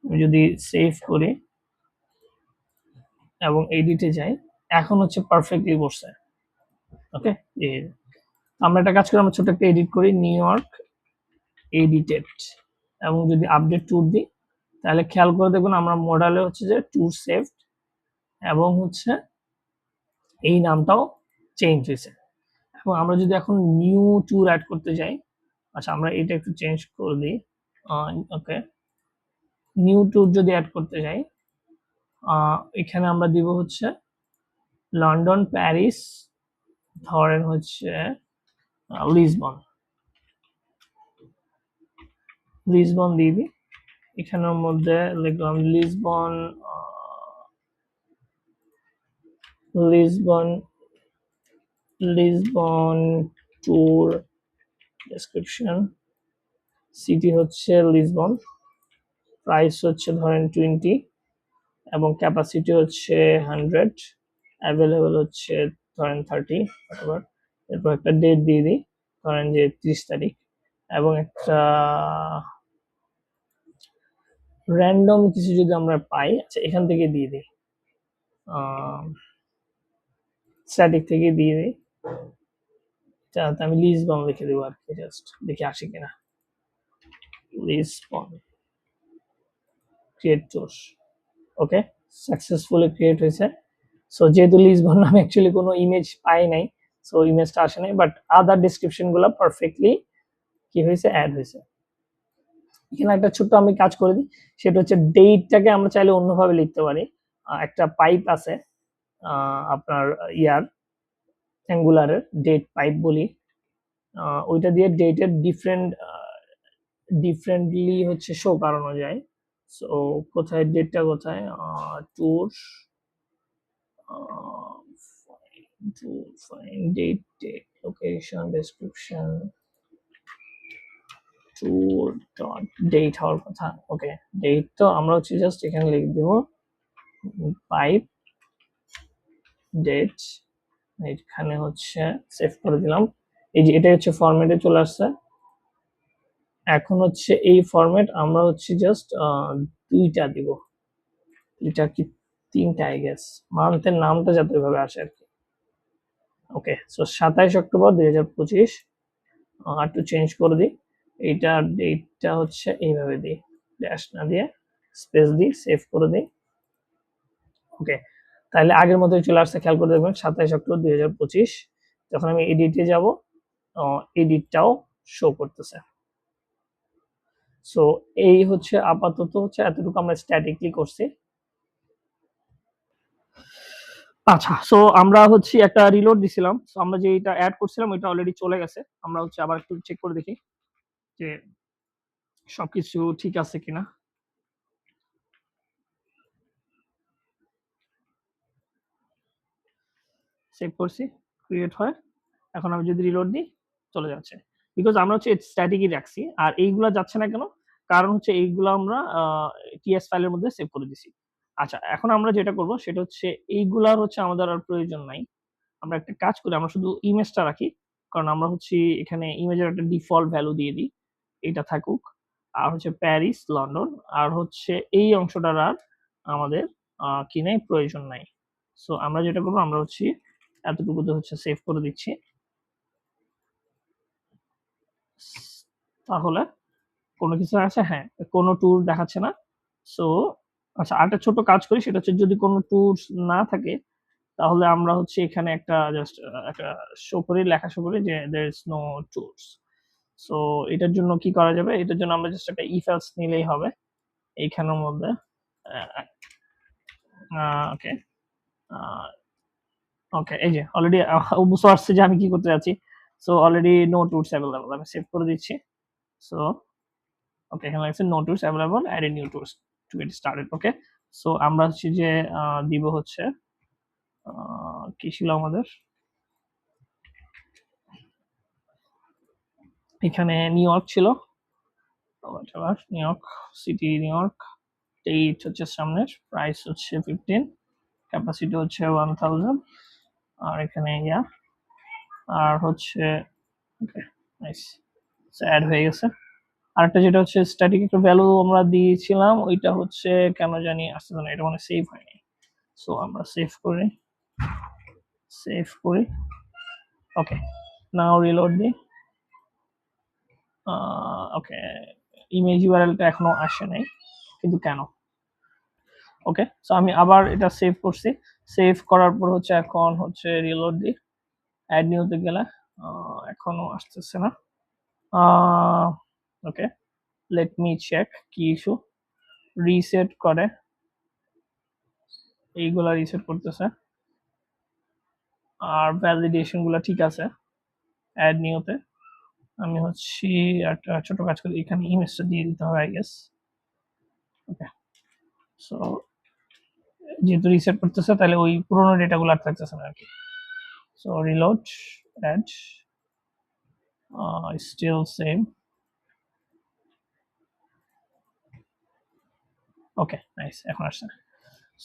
আমি যদি সেভ করি এবং এডিটে যাই, এখন হচ্ছে পারফেক্টলি বসছে। ওকে, আমরা একটা কাজ করি, আমরা ছোট একটা এডিট করি, নিউ ইয়র্ক এডিটেড, এবং যদি আপডেট ট্যুর দিই তাহলে খেয়াল করে দেখুন আমরা মডেলে হচ্ছে যে ট্যুর সেভড এবং হচ্ছে এই নামটাও চেঞ্জ হয়েছে। এবং আমরা যদি এখন নিউ ট্যুর অ্যাড করতে যাই, আচ্ছা আমরা এটা একটু চেঞ্জ করে দিই। ওকে, নিউ ট্যুর যদি অ্যাড করতে যাই, এখানে আমরা দিব হচ্ছে লন্ডন, প্যারিস, ধরেন হচ্ছে লিসবন, লিসবন দিয়ে দিই। এখানের মধ্যে লিখলাম Lisbon, Lisbon, Lisbon tour description, city হচ্ছে লিসবন, প্রাইস হচ্ছে ধরেন 20 এবং ক্যাপাসিটি হচ্ছে 100, অ্যাভেলেবল হচ্ছে ধরেন 30, এরপর একটা ডেট দিয়ে দিই, ধরেন যে 30 তারিখ, এবং একটা র্যান্ডম কিছু যদি আমরা পাই, আচ্ছা এখান থেকে দিয়ে দিই, স্ট্যাটিক থেকে দিয়ে দিই, আমি লিসবন লিখে দেবো আর কি, জাস্ট দেখি আসে কিনা। লিসবন ক্রিয়েট টুলস, ওকে, সাকসেসফুলি ক্রিয়েট হয়েছে। সো যেহেতু লিসবন নামে অ্যাকচুয়ালি কোনো ইমেজ পাই নাই, সো ইমেজটা আসে নাই, বাট আদার ডেসক্রিপশন গুলো পারফেক্টলি কি হয়েছে, অ্যাড হয়েছে। এখানে একটা ছোট্ট আমি কাজ করে দিই, সেটা হচ্ছে ডেটটাকে আমরা চাইলে অন্যভাবে লিখতে পারি। একটা পাইপ আছে আপনার ইয়ার অ্যাঙ্গুলারের ডেট পাইপ বলি, ওইটা দিয়ে ডেটের ডিফারেন্টলি হচ্ছে শো করানো যায়। সো কোথায় ডেটটা, কোথায় tour, find date, location, description, tour dot date হওয়ার কথা। ওকে, ডেট তো আমরা হচ্ছে জাস্ট এখানে লিখে দেব পাইপ ডেট, এখানে হচ্ছে সেভ করে দিলাম। এই যে এটা হচ্ছে ফরম্যাটে চলে আসছে। এখন হচ্ছে এই ফরম্যাট আমরা হচ্ছে জাস্ট দুইটা দিব, দুইটা কি তিনটা, আই গেস মান্থের নামটা যাতে ওইভাবে আসে আর কি। ওকে, সো 27 অক্টোবর 2025, একটু চেঞ্জ করে দিই, এইটার ডেটটা হচ্ছে এইভাবে দিই, ড্যাশ না দিয়ে স্পেস দিই, সেভ করে দিই। ওকে, তাহলে আগের মতোই চলে আসছে, খেয়াল করে দেখবেন 27 অক্টোবর 2025। যখন আমি এডিটে যাব, এডিটটাও শো করতেছে। সো এই হচ্ছে আপাতত হচ্ছে এতটুকু আমরা স্ট্যাটিকলি করছি। আচ্ছা, সো আমরা হচ্ছে একটা রিলোড দিছিলাম, সো আমরা যে এটা অ্যাড করছিলাম ওইটা অলরেডি চলে গেছে। আমরা হচ্ছে আবার একটু চেক করে দেখি যে সবকিছু ঠিক আছে কিনা। সেভ করছি, ক্রিয়েট হয়। এখন আমি যদি রিলোড দিই চলে যাচ্ছে, বিকজ আমরা হচ্ছে স্ট্যাটিকই রাখছি। আর এইগুলা যাচ্ছে না কেন, কারণ হচ্ছে এইগুলো আমরা টিএস ফাইলের মধ্যে সেভ করে দিছি। আচ্ছা, এখন আমরা যেটা করব সেটা হচ্ছে এইগুলার হচ্ছে আমাদের আর প্রয়োজন নাই। আমরা একটা কাজ করি, আমরা শুধু ইমেজটা রাখি, কারণ আমরা হচ্ছে এখানে ইমেজের একটা ডিফল্ট ভ্যালু দিয়ে দিই, এটা থাকুক। আর হচ্ছে প্যারিস, লন্ডন, আর হচ্ছে এই অংশটার আর আমাদের কি নাই, প্রয়োজন নাই। সো আমরা যেটা করবো, আমরা হচ্ছে এতটুকুতে হচ্ছে সেভ করে দিচ্ছি। তাহলে কোনো কিছু আছে, হ্যাঁ কোনো ট্যুর দেখাচ্ছে না। সো আচ্ছা, আরেকটা ছোট কাজ করি, সেটা হচ্ছে যদি কোনো ট্যুরস না থাকে তাহলে আমরা হচ্ছে এখানে একটা জাস্ট একটা শো করি, লেখা শো করি যে there is no tours. So এটার জন্য কি করা যাবে? এটার জন্য আমরা জাস্ট একটা if else নিলেই হবে এইখানের মধ্যে। ওকে, ওকে, এই যে অলরেডি ও বুঝতে পারছে যে আমি কি করতে যাচ্ছি। So already no tours available, আমি সেভ করে দিচ্ছি। সো ওকে, এখানে লাগছে no tours available, add a new tours to get started. Okay, so আমরা হচ্ছে যে দিব হচ্ছে কি ছিল আমাদের এখানে নিউ ইয়র্ক ছিল, New York city, New York date হচ্ছে সামনের, প্রাইস হচ্ছে 15, ক্যাপাসিটি হচ্ছে 1000, আর এখানে ইয়া আর হচ্ছে ওকে, নাইস, অ্যাড হয়ে গেছে। আরেকটা যেটা হচ্ছে স্ট্যাটিক একটা ভ্যালু আমরা দিয়েছিলাম, ওইটা হচ্ছে কেন জানি আসছে না, এটা মানে সেভ হয়নি। সো আমরা সেভ করি, ওকে, নাও রিলোড দিই। ওকে, ইমেজ ইউআরএলটা এখনো আসে নাই, কিন্তু কেন? ওকে, সো আমি আবার এটা সেভ করছি, সেভ করার পর হচ্ছে এখন হচ্ছে রিলোড দিই, অ্যাড নিউতে গেলে এখনো আসতেছে না। ওকে, লেট মি চেক কি ইস্যু। রিসেট করে, এইগুলা রিসেট করতেছে, আর ভ্যালিডেশন গুলা ঠিক আছে। অ্যাড নিউতে আমি হচ্ছে একটা ছোট কাজ করি, এখানে ইমেজটা দিয়ে দিতে হবে আই গেস। ওকে, সো যেহেতু রিসেট করতেছে তাহলে ওই পুরোনো ডেটাগুলো আর থাকতেছে না আর কি। So reload, add, still same. Okay, nice, এখন আসছে।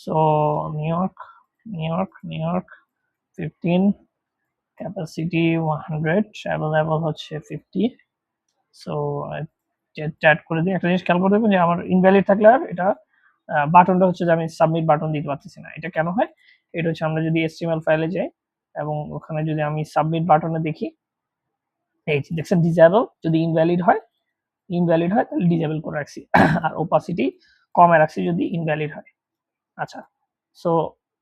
So New York 15, capacity 100, available হচ্ছে 50। সো চ্যাট করে দিই। একটা জিনিস খেয়াল করে দেখবেন যে আমার ইনভ্যালিড থাকলে আর এটা বাটনটা হচ্ছে যে আমি সাবমিট বাটন দিতে পারতেছি না। এটা কেন হয়? এটা হচ্ছে আমরা যদি HTML ফাইলে যাই এবং ওখানে যদি আমি সাবমিট বাটনে দেখি, এই যে দেখছেন ডিসেবল, যদি ইনভ্যালিড হয় তাহলে ডিসেবল করে রাখছি আর ওপাসিটি কমে রাখছি যদি ইনভ্যালিড হয়। আচ্ছা, সো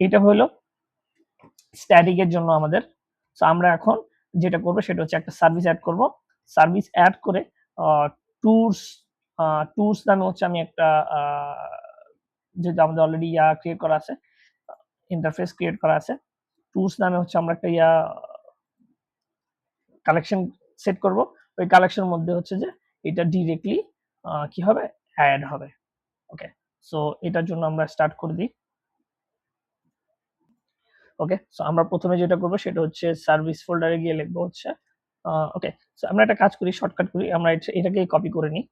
এটা হলো স্ট্যাটিকের জন্য আমাদের। সো আমরা এখন যেটা করব সেটা হচ্ছে একটা সার্ভিস অ্যাড করব। সার্ভিস অ্যাড করে ট্যুরস ট্যুরস নামে হচ্ছে আমি একটা যেটা আমাদের অলরেডি ক্রিয়েট করা আছে, ইন্টারফেস ক্রিয়েট করা আছে। ট্যুরস নামে হচ্ছে আমরা একটা কালেকশন সেট করব। ওই কালেকশনের মধ্যে হচ্ছে যে এটা ডিরেক্টলি কি হবে, অ্যাড হবে। ওকে, সো এটার জন্য আমরা স্টার্ট করে দিই। ওকে, সো আমরা প্রথমে যেটা করব সেটা হচ্ছে সার্ভিস ফোল্ডারে গিয়ে লিখবো হচ্ছে ওকে, সো আমরা একটা কাজ করি, শর্টকাট করি, আমরা এটাকেই কপি করে নিই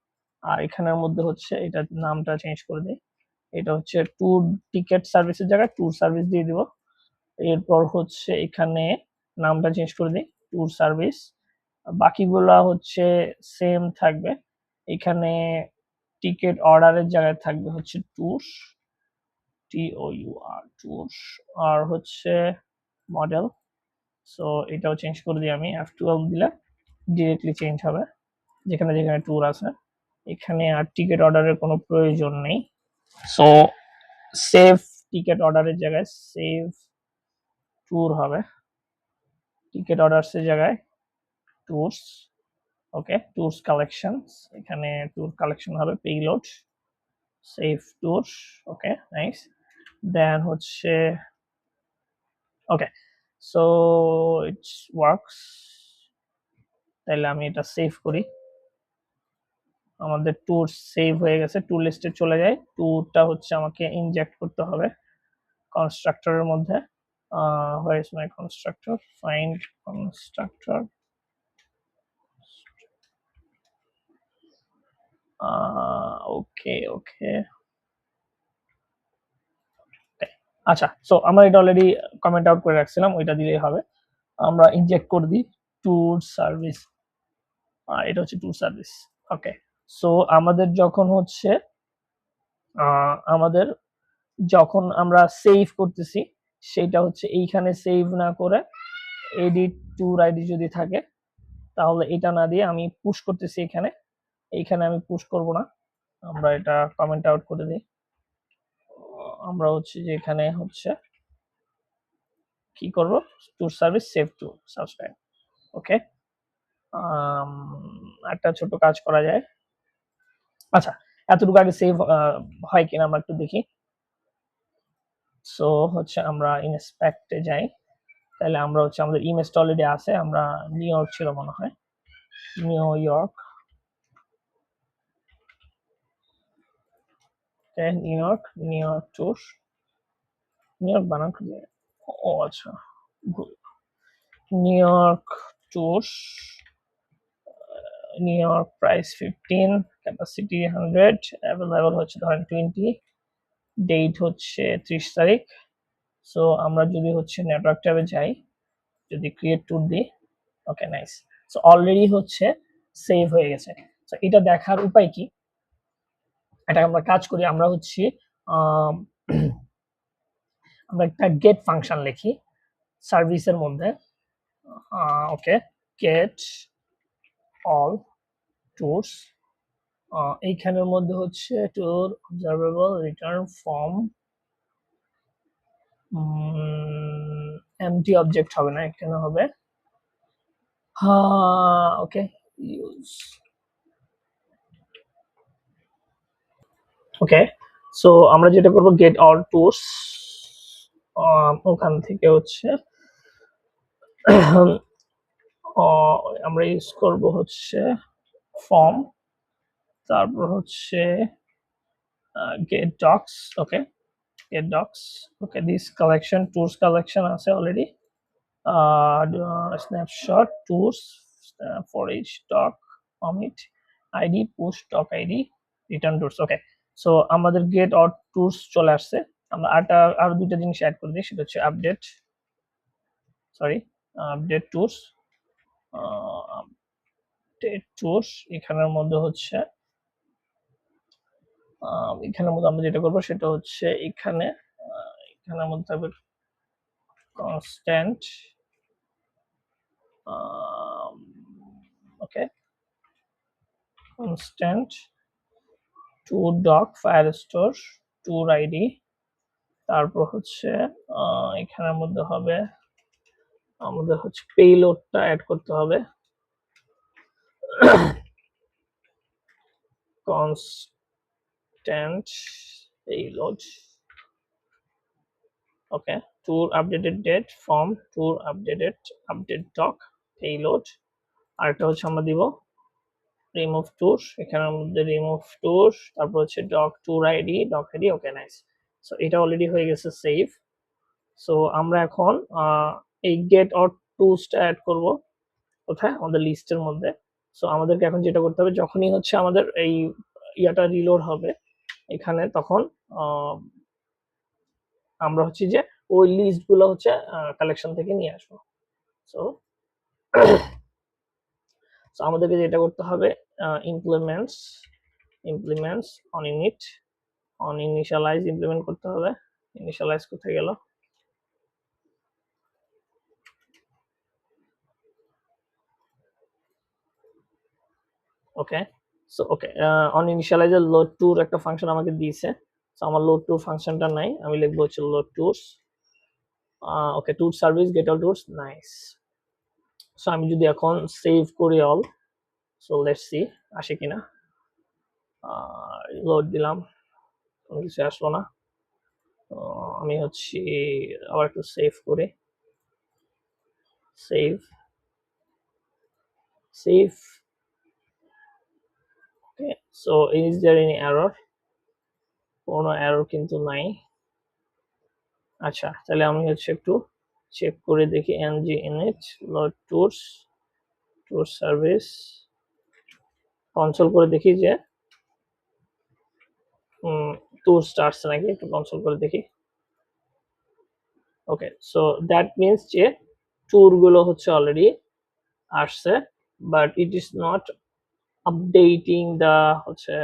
আর এখানের মধ্যে হচ্ছে এটার নামটা চেঞ্জ করে দিই। এটা হচ্ছে ট্যুর টিকেট সার্ভিসের জায়গায় ট্যুর সার্ভিস দিয়ে দিব। এরপর হচ্ছে এখানে নামটা চেঞ্জ করে দিই, ট্যুর সার্ভিস। বাকিগুলা হচ্ছে সেম থাকবে। এখানে টিকেট অর্ডারের জায়গায় থাকবে হচ্ছে ট্যুরস, ট্যুরস, আর হচ্ছে মডেল। সো এটাও চেঞ্জ করে দিই আমি, F12 দিলে ডিরেক্টলি চেঞ্জ হবে যেখানে যেখানে ট্যুর আছে। এখানে আর টিকিট অর্ডারের কোনো প্রয়োজন নেই। সো সেভ টিকিট অর্ডারের জায়গায় সেভ ট্যুর হবে, টিকিট অর্ডারসের জায়গায় ট্যুরস। ওকে, ট্যুরস কালেকশনস, এখানে ট্যুর কালেকশন হবে, পেইলোড, সেভ ট্যুরস। ওকে, নাইস। দেন হচ্ছে ওকে, সো ইটস ওয়ার্কস। তাহলে আমি এটা সেভ করি, আমাদের ট্যুর সেভ হয়ে গেছে, ট্যুর লিস্টে চলে যায়। ট্যুরটা হচ্ছে আমাকে ইনজেক্ট করতে হবে কনস্ট্রাক্টরের মধ্যে। Where is my constructor, find constructor. Okay, okay, আচ্ছা, সো আমরা এটা অলরেডি কমেন্ট আউট করে রাখছিলাম, ওইটা দিলেই হবে। আমরা ইনজেক্ট করে দিই ট্যুর সার্ভিস, এটা হচ্ছে ট্যুর সার্ভিস। ওকে, সো আমাদের যখন হচ্ছে আমাদের যখন আমরা সেভ করতেছি সেটা হচ্ছে এইখানে সেভ না করে এডিট ট্যুর আইডি যদি থাকে তাহলে এটা না দিয়ে আমি পুশ করতেছি এখানে, এইখানে আমি পুশ করব না, আমরা এটা কমেন্ট আউট করে দিই। আমরা হচ্ছে যে এখানে হচ্ছে কি করব, tour service save to subscribe. Okay, একটা ছোট কাজ করা যায়। আচ্ছা, এতটুকু আগে সেভ হয় কিনা আমরা একটু দেখি। সো হচ্ছে আমরা ইনস্পেক্টে যাই, তাহলে আমরা হচ্ছে আমাদের ইমেজটা অলরেডি আছে, আমরা নিউ ইয়র্ক ছিল মনে হয়, new York, new York tour, new York বানান খুঁজে, ও আচ্ছা, new York tour, new York price 15, capacity 100, available হচ্ছে ধরেন 20, ডেট হচ্ছে 30 তারিখ। সো আমরা যদি হচ্ছে নেটওয়ার্ক ট্যাবে যাই, যদি ক্রিয়েট ট্যুর দিই, ওকে নাইস। সো অলরেডি হচ্ছে সেভ হয়ে গেছে। সো এটা দেখার উপায় কি, এটা আমরা কাজ করি, আমরা হচ্ছে আমরা একটা গেট ফাংশন লিখি সার্ভিসের মধ্যে। ওকে, গেট অল ট্যুরস, এইখানের মধ্যে হচ্ছে tour observable return from, empty object হবে না, এখানে হবে ওকে ইউজ। ওকে, সো আমরা যেটা করব গেট অল টুলস, ওখান থেকে হচ্ছে আমরা ইউজ করব হচ্ছে ফর্ম, তারপর হচ্ছে get docs. Okay, get docs, okay this collection tools collection আছে already, snapshot tools for each doc omit id push doc id return tools। Okay, so আমাদের গেট অর টুলস চলে আসছে। আমরা আরো দুইটা জিনিস অ্যাড করে দিই, সেটা হচ্ছে update, sorry update tools, update tools এখানের মধ্যে হচ্ছে এখানের মধ্যে আমরা যেটা করবো সেটা হচ্ছে এখানে এখানের মধ্যে হবে constant, okay constant to doc fire store tour ID, তারপর হচ্ছে এখানের মধ্যে হবে আমাদের হচ্ছে পেইলোডটা অ্যাড করতে হবে, constant payload. Okay, tour updated date from tour updated update doc payload. আরেকটা হচ্ছে আমরা দিব রিমুভ ট্যুর, এখানের মধ্যে রিমুভ ট্যুর, তারপর হচ্ছে doc tour ID doc ID. Okay nice, so এটা অলরেডি হয়ে গেছে সেভ। সো আমরা এখন এই গেট অর টুলসটা অ্যাড করব কোথায়, আমাদের লিস্টের মধ্যে। সো আমাদেরকে এখন যেটা করতে হবে, যখনই হচ্ছে আমাদের এই ইয়াটা রিলোড হবে এখানে, তখন আমরা হচ্ছে যে ওই লিস্টগুলো হচ্ছে কালেকশন থেকে নিয়ে আসবো। সো সো আমাদেরকে যেটা করতে হবে, implements implements on init on initialize implement করতে হবে। ইনিশিয়ালাইজ কোথায় গেল, ওকে সো ওকে অন ইনিশিয়ালাইজের লোড টুর একটা ফাংশন আমাকে দিয়েছে। সো আমার লোড টুর ফাংশনটা নাই, আমি লিখবো হচ্ছে load tours, okay tour service get all tours, nice. So আমি যদি এখন সেভ করি অল, সো লেটস সি আসে কিনা, লোড দিলাম, কোনো কিছু আসলো না। আমি হচ্ছে আবার একটু সেভ করি, save save. Okay, so is there any error, কোনো এরর কিন্তু নাই। আচ্ছা, তাহলে আমি হচ্ছে একটু চেক করে দেখি, ng init লোড টুরস টুর সার্ভিস, কনসোল করে দেখি যে টুরসটা আসছে নাকি, একটু কনসোল করে দেখি। ওকে, সো দ্যাট মিনস যে ট্যুর গুলো হচ্ছে অলরেডি আসছে, but it is not updating the হচ্ছে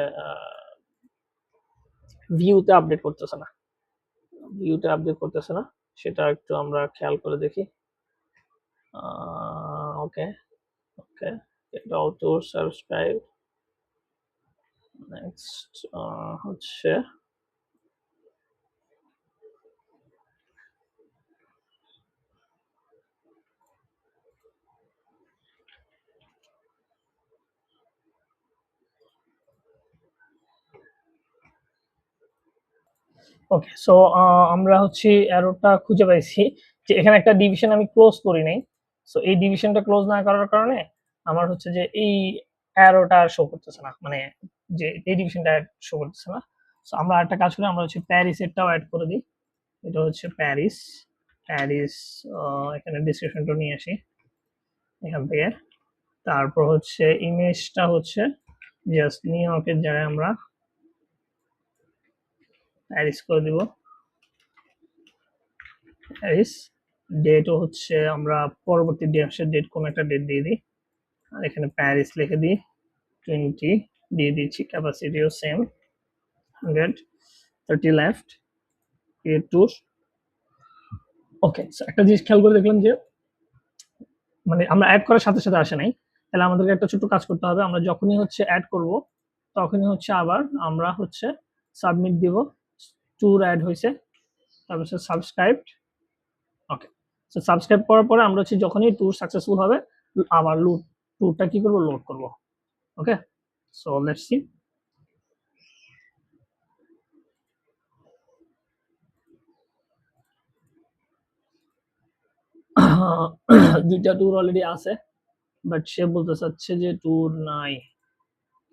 ভিউতে আপডেট করতেছে না, ভিউতে আপডেট করতেছে না, সেটা একটু আমরা খেয়াল করে দেখি। ওকে ওকে, এটা অটো সাবস্ক্রাইব, নেক্সট হচ্ছে ওকে, সো আমরা হচ্ছে অ্যারোটা খুঁজে পাইছি যে এখানে একটা ডিভিশন আমি ক্লোজ করি নাই। সো এই ডিভিশনটা ক্লোজ না করার কারণে আমার হচ্ছে যে এই অ্যারোটা আর শো করতেছে না। মানে যে এই ডিভিশনটা শো করতেছে না। সো আমরা আরেকটা কাজ করি, আমরা হচ্ছে প্যারিসেরটাও এড করে দিই। এটা হচ্ছে প্যারিস। প্যারিস এখানে ডেসক্রিপশনটা নিয়ে আসি এখান থেকে। তারপর হচ্ছে ইমেজটা হচ্ছে জাস্ট নিউ ইয়র্কের জায়গায় আমরা প্যারিস করে দিব। প্যারিস। ডেটও হচ্ছে আমরা পরবর্তী মাসের ডেট কোনো একটা ডেট দিয়ে দিই। আর এখানে প্যারিস লিখে দিই 20 দিয়ে দিচ্ছি। ক্যাপাসিটিও সেম 100, 30 লেফট, ক্রিয়েট ট্যুর। ওকে, সো একটা জিনিস খেয়াল করে দেখলাম যে মানে আমরা অ্যাড করার সাথে সাথে আসে নাই। তাহলে আমাদেরকে একটা ছোট্ট কাজ করতে হবে। আমরা যখনই হচ্ছে অ্যাড করব তখনই হচ্ছে আবার আমরা হচ্ছে সাবমিট দিব। ট্যুর অ্যাড হয়েছে, তারপর হচ্ছে সাবস্ক্রাইবড। ওকে, সো সাবস্ক্রাইব করার পরে আমরা হচ্ছে যখনই ট্যুর সাকসেসফুল হবে আবার ট্যুরটা কি করব, লোড করব। ওকে, সো লেটস সি। দুইটা ট্যুর অলরেডি আছে, বাট সে বলতে চাচ্ছে যে ট্যুর নাই,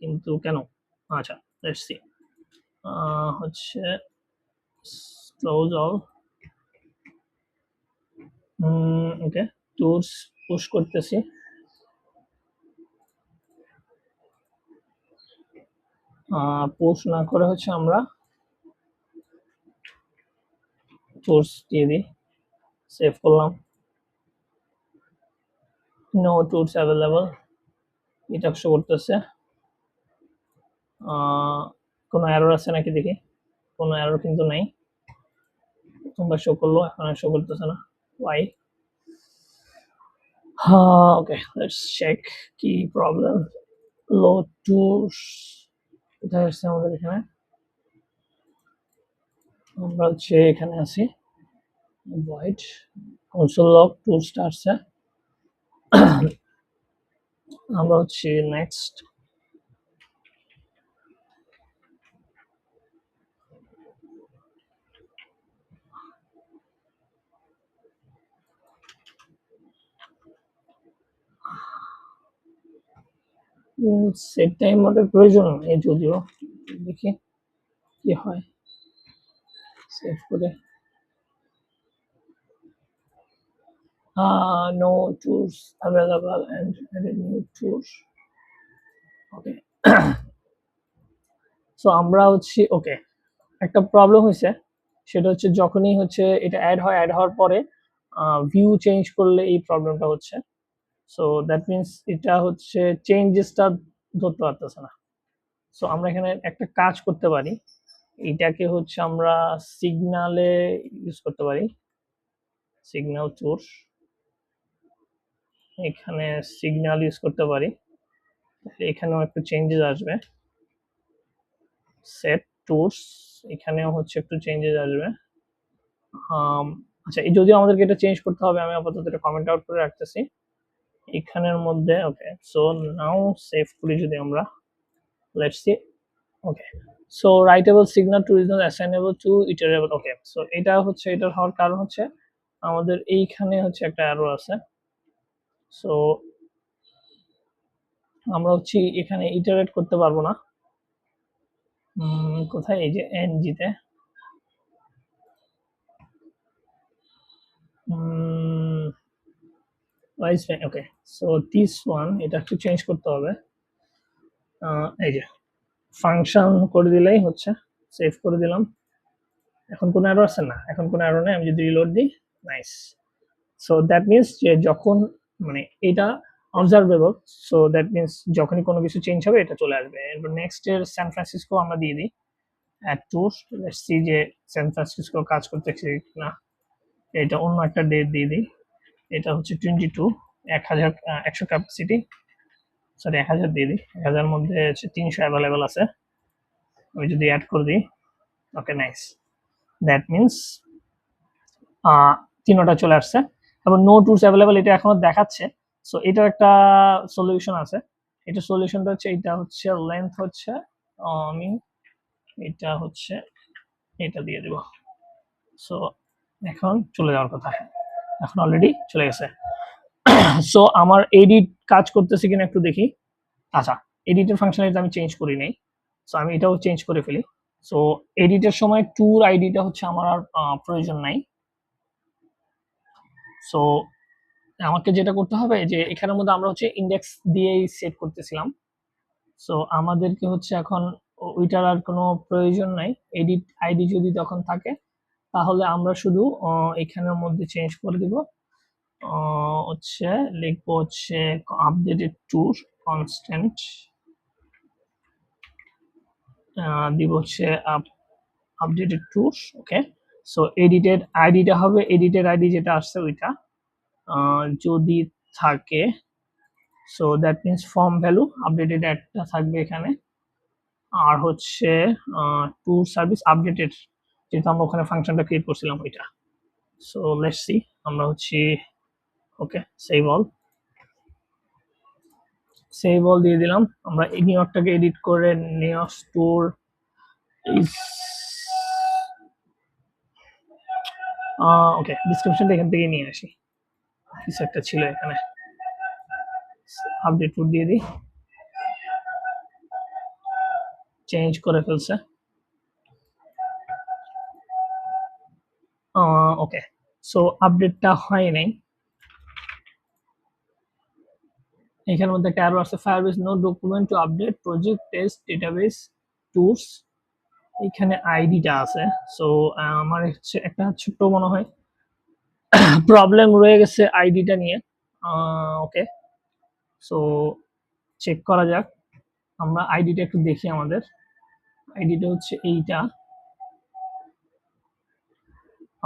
কিন্তু কেন? আচ্ছা, লেটস সি। হচ্ছে ক্লোজ অল। ওকে, ট্যুরস পুশ করতেছি। পুশ না করে হচ্ছে আমরা ট্যুরস দিয়ে দিই। সেভ করলাম। নো ট্যুরস অ্যাভেলেবল, এটা শো করতেছে। কোনো এরর আছে নাকি দেখি। কোনো এরর কিন্তু নাই। প্রথমবার শো করলো, এখন আর শো করতেছে না। ওয়াই? ওকে, লেটস চেক কি প্রবলেম। লোড ট্যুরস কোথায় আসছে আমাদের এখানে? আমরা হচ্ছে এখানে আছি। ভয়েড কনসোল লগ টুলসটা আসছে। আমরা হচ্ছে নেক্সট। সেট টাইম আমাদের প্রয়োজন নেই, যদিও দেখি কি হয়। সেভ করে no tools available and added new tools. Okay, so আমরা হচ্ছে ওকে, একটা প্রবলেম হয়েছে। সেটা হচ্ছে যখনই হচ্ছে এটা অ্যাড হয়, অ্যাড হওয়ার পরে ভিউ চেঞ্জ করলে এই প্রবলেমটা হচ্ছে। সো দ্যাট মিনস এটা হচ্ছে চেঞ্জেসটা ধরতে পারতেছে না। সো আমরা এখানে একটা কাজ করতে পারি, এটাকে হচ্ছে আমরা সিগনালে ইউজ করতে পারি। সিগন্যাল ট্যুর, এখানে সিগন্যাল ইউজ করতে পারি। এখানেও একটু চেঞ্জেস আসবে। সেট ট্যুরস, এখানেও হচ্ছে একটু চেঞ্জেস আসবে। আচ্ছা, এই যদিও আমাদেরকে এটা চেঞ্জ করতে হবে, আমি আপাতত এটা কমেন্ট আউট করে রাখতেছি এখানের মধ্যে। ওকে, সো নাও সেভ করি যদি আমরা, let's see. Okay, so writable signal to is not assignable to iterable. Okay, so এটা হচ্ছে, এটার হওয়ার কারণ হচ্ছে আমাদের এইখানে হচ্ছে একটা এরর আছে। সো আমরা হচ্ছে এখানে ইটারেট করতে পারবো না। কোথায়? এই যে এনজিতে। ওকে, সো দিস ওয়ান, এটা একটু চেঞ্জ করতে হবে। এই যে ফাংশন করে দিলেই হচ্ছে। সেভ করে দিলাম। এখন কোনো এরর আছে না, এখন কোনো এরর নেই। আমি যদি রিলোড দিই, নাইস। সো দ্যাট মিনস যে যখন মানে এটা অবজারভেবল, সো দ্যাট মিনস যখনই কোনো কিছু চেঞ্জ হবে এটা চলে আসবে। এরপর নেক্সট এর সান ফ্রান্সিসকো আমরা দিয়ে দিই অ্যাড ট্যুর। লেটস সি যে সান ফ্রান্সিসকো কাজ করতেছে কিনা। এটা অন্য একটা ডেট দিয়ে দিই। এটা হচ্ছে 22, 1000, 100 ক্যাপাসিটি। সরি, 1000 দিয়ে দিই। 1000 মধ্যে হচ্ছে 300 অ্যাভেলেবল আছে। আমি যদি অ্যাড করে দিই, ওকে, নাইস। দ্যাট মিনস তিনোটা চলে আসছে। তারপর নো টুলস অ্যাভেলেবল, এটা এখনো দেখাচ্ছে। সো এটার একটা সলিউশন আছে। এটা সলিউশনটা হচ্ছে, এটা হচ্ছে লেন্থ হচ্ছে আমি এটা হচ্ছে এটা দিয়ে দিব। সো এখন চলে যাওয়ার কথা, এখন অলরেডি চলে গেছে। সো আমার এডিট কাজ করতেছে কিনা একটু দেখি। আচ্ছা, এডিটের ফাংশনালিটি আমি চেঞ্জ করি নাই, সো আমি এটাও চেঞ্জ করে ফেলি। সো এডিটের সময় ট্যুর আইডিটা হচ্ছে আমার আর প্রয়োজন নাই। সো আমাকে যেটা করতে হবে যে এখানের মধ্যে আমরা হচ্ছে ইন্ডেক্স দিয়েই সেট করতেছিলাম। সো আমাদেরকে হচ্ছে এখন ওইটার আর কোনো প্রয়োজন নাই। এডিট আইডি যদি তখন থাকে তাহলে আমরা শুধু এখানের মধ্যে চেঞ্জ করে দিব, হচ্ছে লিখবো হচ্ছে আপডেটেড ট্যুর কনস্ট্যান্ট, দিব হচ্ছে আপডেটেড ট্যুর। ওকে, সো এডিটেড আইডিটা হবে এডিটেড আইডি যেটা আসছে ওইটা যদি থাকে, so that means form value updated একটা থাকবে এখানে, আর হচ্ছে ট্যুর সার্ভিস আপডেটেড যেহেতু আমরা ওখানে ফাংশনটা ক্রিয়েট করছিলাম ওইটা। সো লেটস সি, আমরা হচ্ছে ওকে সেভ অল দিয়ে দিলাম। আমরা এই নিউইয়র্কটাকে এডিট করে নিউইয়র্ক ট্যুর ইজ ওকে, ডিসক্রিপশনটা এখান থেকে নিয়ে আসি, কিছু একটা ছিল এখানে, আপডেট ট্যুর দিয়ে দিই, চেঞ্জ করে ফেলছে। ওকে, সো আপডেটটা হয় নাই। এখানের মধ্যে একটা এরর আছে, Firebase no document to update project test database tools, এখানে আইডিটা আছে। সো আমার হচ্ছে একটা ছোট্ট মনে হয় প্রবলেম রয়ে গেছে আইডিটা নিয়ে। ওকে, সো চেক করা যাক, আমরা আইডিটা একটু দেখি। আমাদের আইডিটা হচ্ছে এইটা,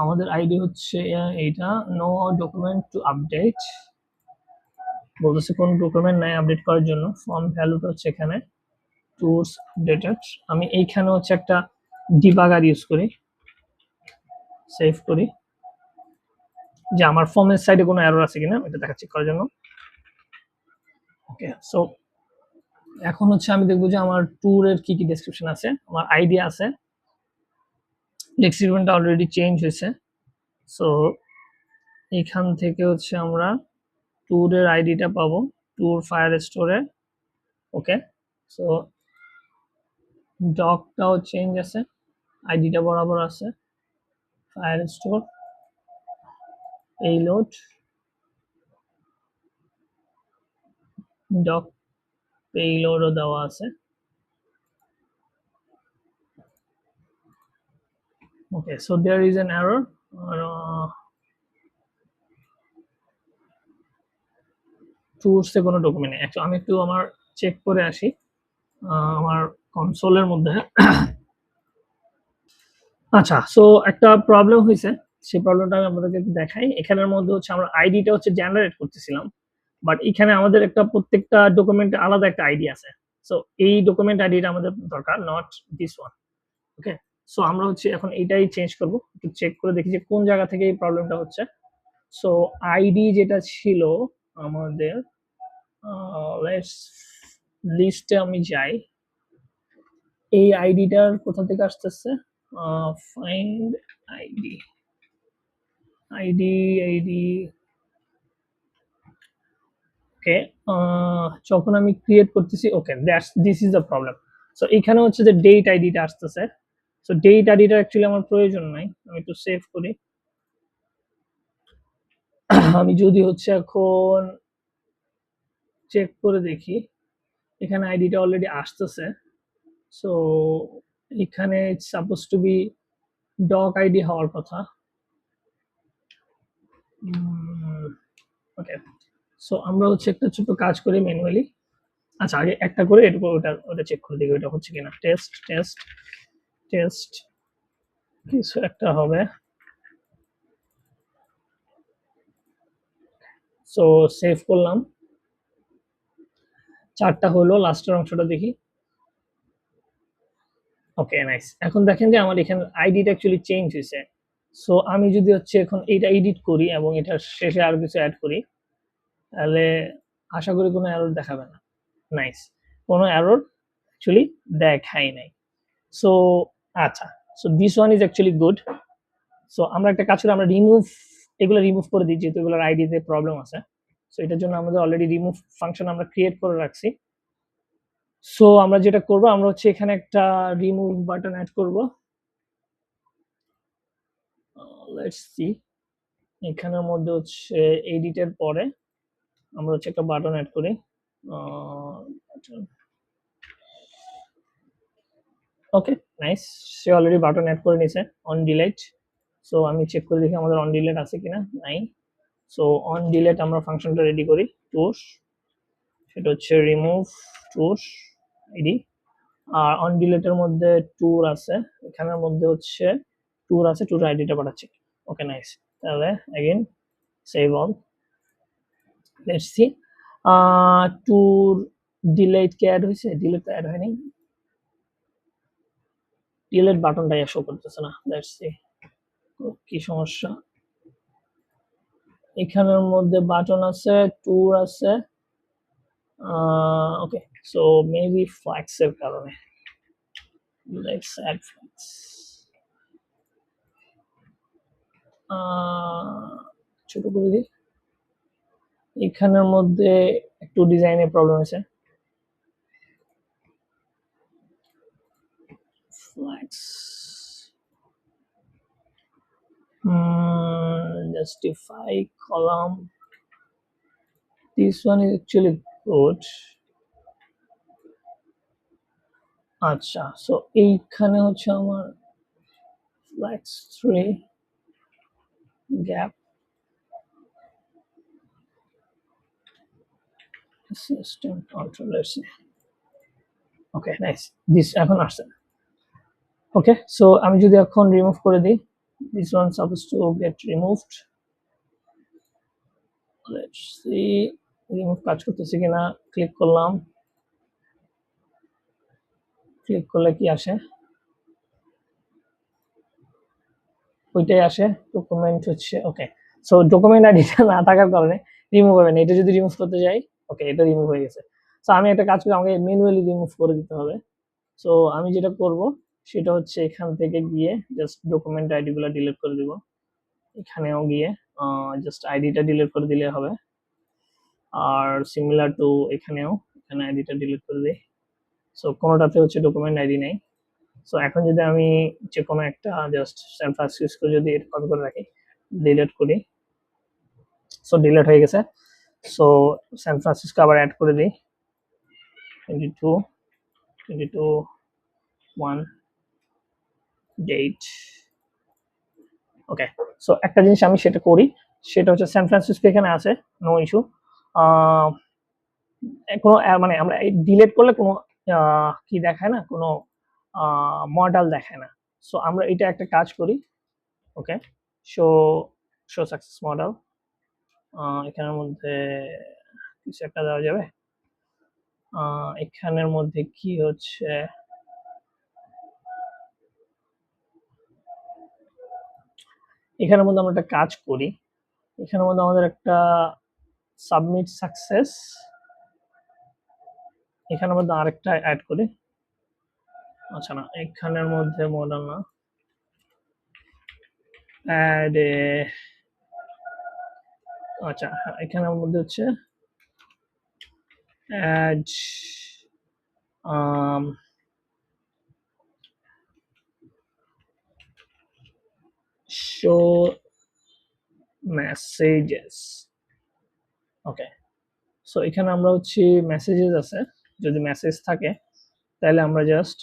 আমাদের আইডি হচ্ছে এইটা, নো ডকুমেন্ট টু আপডেট, বলতেছে কোন ডকুমেন্ট নাই আপডেট করার জন্য। ফর্ম ভ্যালুটা হচ্ছে এখানে টুলস আপডেটেড। আমি এইখানে হচ্ছে একটা ডিবাগার ইউজ করি, সেভ করি যে আমার ফর্মের সাইডে কোনো এরর আছে কিনা এটা দেখা চেক করার জন্য। ওকে, সো এখন হচ্ছে আমি দেখবো যে আমার ট্যুরের কি কি ডেসক্রিপশন আছে। আমার আইডি আছে, ডেসক্রিপশনটা অলরেডি চেঞ্জ হয়েছে। সো এখান থেকে হচ্ছে আমরা ট্যুরের আইডিটা পাবো ট্যুর ফায়ার স্টোরে। ওকে, সো ডকটাও চেঞ্জ আছে, আইডিটা বরাবর আছে, ফায়ার স্টোর পেইলোড ডক পেইলোডও দেওয়া আছে। Okay, so there is an error, ট্যুরসে কোনো ডকুমেন্ট নেই। আমি একটু আমার চেক করে আসি আমার কনসোলের মধ্যে। আচ্ছা, সো একটা প্রবলেম হয়েছে, সেই প্রবলেমটা আমি আপনাদেরকে একটু দেখাই। এখানের মধ্যে হচ্ছে আমরা আইডিটা হচ্ছে জেনারেট করতেছিলাম, বাট এখানে আমাদের একটা প্রত্যেকটা ডকুমেন্টে আলাদা একটা আইডি আছে। সো এই ডকুমেন্ট আইডিটা আমাদের দরকার, not this one. Okay, so আমরা হচ্ছে এখন এইটাই চেঞ্জ করব, একটু চেক করে দেখি যে কোন জায়গা থেকে এই প্রবলেমটা হচ্ছে। সো আইডি যেটা ছিল আমাদের, লেটস লিস্টে আমি যাই, এই আইডিটার কোথা থেকে আসতেছে, ফাইন্ড আইডি আইডি আইডি। ওকে, যখন আমি ক্রিয়েট করতেছি, okay that's this is the problem. So এখানে হচ্ছে যে ডেট আইডিটা আসতেছে, সো ডেট আইডিটা অ্যাকচুয়ালি আমার প্রয়োজন নাই। আমি একটু সেভ করি, আমি যদি হচ্ছে এখন চেক করে দেখি, এখানে আইডিটা অলরেডি আসতেছে। সো এখানে suppose to be doc ID হওয়ার কথা। ওকে, সো আমরা হচ্ছে একটা ছোট কাজ করি ম্যানুয়ালি। আচ্ছা, আগে একটা করে এরপর ওটা চেক করে দেখি ওটা হচ্ছে কিনা। টেস্ট টেস্ট টেস্ট কিছু একটা হবে। সো সেভ করলাম, 4টা হলো, লাস্টের অংশটা দেখি। ওকে, নাইস। এখন দেখেন যে আমার এখানে আইডিটা অ্যাকচুয়ালি চেঞ্জ হয়েছে। সো আমি যদি হচ্ছে এখন এটা এডিট করি এবং এটার শেষে আরো কিছু অ্যাড করি, তাহলে আশা করি কোনো এরর দেখাবে না। নাইস, কোনো এরর অ্যাকচুয়ালি দেখাই নাই। সো আচ্ছা, so this one is actually good. So আমরা একটা কাজ করি, আমরা এগুলো রিমুভ করে দিই যেহেতু এগুলোর আইডিতে প্রবলেম আছে। সো এটার জন্য আমাদের অলরেডি রিমুভ ফাংশন আমরা ক্রিয়েট করে রাখছি। সো আমরা যেটা করব, আমরা হচ্ছে এখানে একটা রিমুভ বাটন অ্যাড করব। লেটস সি, এখানের মধ্যে হচ্ছে এডিটের পরে আমরা হচ্ছে একটা বাটন অ্যাড করি। ওকে, নাইস, সে অলরেডি বাটন অ্যাড করে নিছে অন ডিলেট। সো আমি চেক করে দেখি আমাদের অন ডিলেট আছে কিনা, নাই। সো অন ডিলেট আমরা ফাংশনটা রেডি করি, টুস, সেটা হচ্ছে রিমুভ টুস আইডি। আর অন ডিলেটের মধ্যে ট্যুর আছে, এখানের মধ্যে হচ্ছে ট্যুর আছে, ট্যুর আইডিটা পাঠাচ্ছি। Okay, nice. তাহলে again save all, let's see. Tour delete কে অ্যাড হয়েছে? ডিলেট তো অ্যাড হয়নি, ডিলেট বাটনটাই শো করতেছে না। লেটস সি কি সমস্যা। এখানের মধ্যে বাটন আছে, ট্যুর আছে। ওকে, সো মেবি ফ্ল্যাক্সের কারণে। Let's add flex. ছোট করে দিই, এখানের মধ্যে একটু ডিজাইনের প্রবলেম আছে। Flex justify column, this one is actually good. আচ্ছা, সো এইখানে হচ্ছে আমার flex 3 gap system controllers. Okay, nice, this এখন আসছে। ওকে, সো আমি যদি এখন রিমুভ করে দিই, this one supposed to get removed. Let's see remove কাজ করতেছে কিনা। ক্লিক করলাম, ক্লিক করলে কি আসে? ওইটাই আসে, ডকুমেন্ট হচ্ছে। ওকে, সো ডকুমেন্ট আইডিটা না থাকার কারণে রিমুভ হবে না। এটা যদি রিমুভ করতে যাই, ওকে, এটা রিমুভ হয়ে গেছে। সো আমি একটা কাজ করি, আমাকে ম্যানুয়ালি রিমুভ করে দিতে হবে। সো আমি যেটা করব সেটা হচ্ছে এখান থেকে গিয়ে জাস্ট ডকুমেন্ট আইডি গুলো ডিলিট করে দিব। এখানেও গিয়ে জাস্ট আইডিটা ডিলিট করে দিলে হবে। আর সিমিলার টু এখানেও, এখানে আইডিটা ডিলিট করে দিই। সো কোনোটাতে হচ্ছে ডকুমেন্ট আইডি নেই। সো এখন যদি আমি যে কোনো একটা জাস্ট স্যান ফ্রান্সিসকো যদি এটা কপি করে রাখি, ডিলিট করি, সো ডিলিট হয়ে গেছে। সো স্যান ফ্রান্সিসকো আবার অ্যাড করে দিই, 22/1 ডেট। ওকে, সো একটা জিনিস আমি সেটা করি, সেটা হচ্ছে স্যান ফ্রান্সিসকো এখানে আছে, নো ইস্যু। কোনো মানে আমরা ডিলিট করলে কোনো কি দেখায় না, কোনো মডেল দেখায় না। সো আমরা এটা একটা কাজ করি। ওকে, শো শো সাকসেস মডেল, এখানের মধ্যে কিছু একটা দেওয়া যাবে। এখানের মধ্যে কি হচ্ছে, এখানের মধ্যে আমরা একটা কাজ করি, এখানের মধ্যে আমাদের একটা সাবমিট সাকসেস, এখানের মধ্যে আরেকটা অ্যাড করি। আচ্ছা না, এখানের মধ্যে মডেল না, অ্যাড আচ্ছা এখানের মধ্যে হচ্ছে অ্যাড শো মেসেজেস। ওকে, সো এখানে আমরা হচ্ছে মেসেজেস আছে, যদি মেসেজ থাকে তাহলে আমরা জাস্ট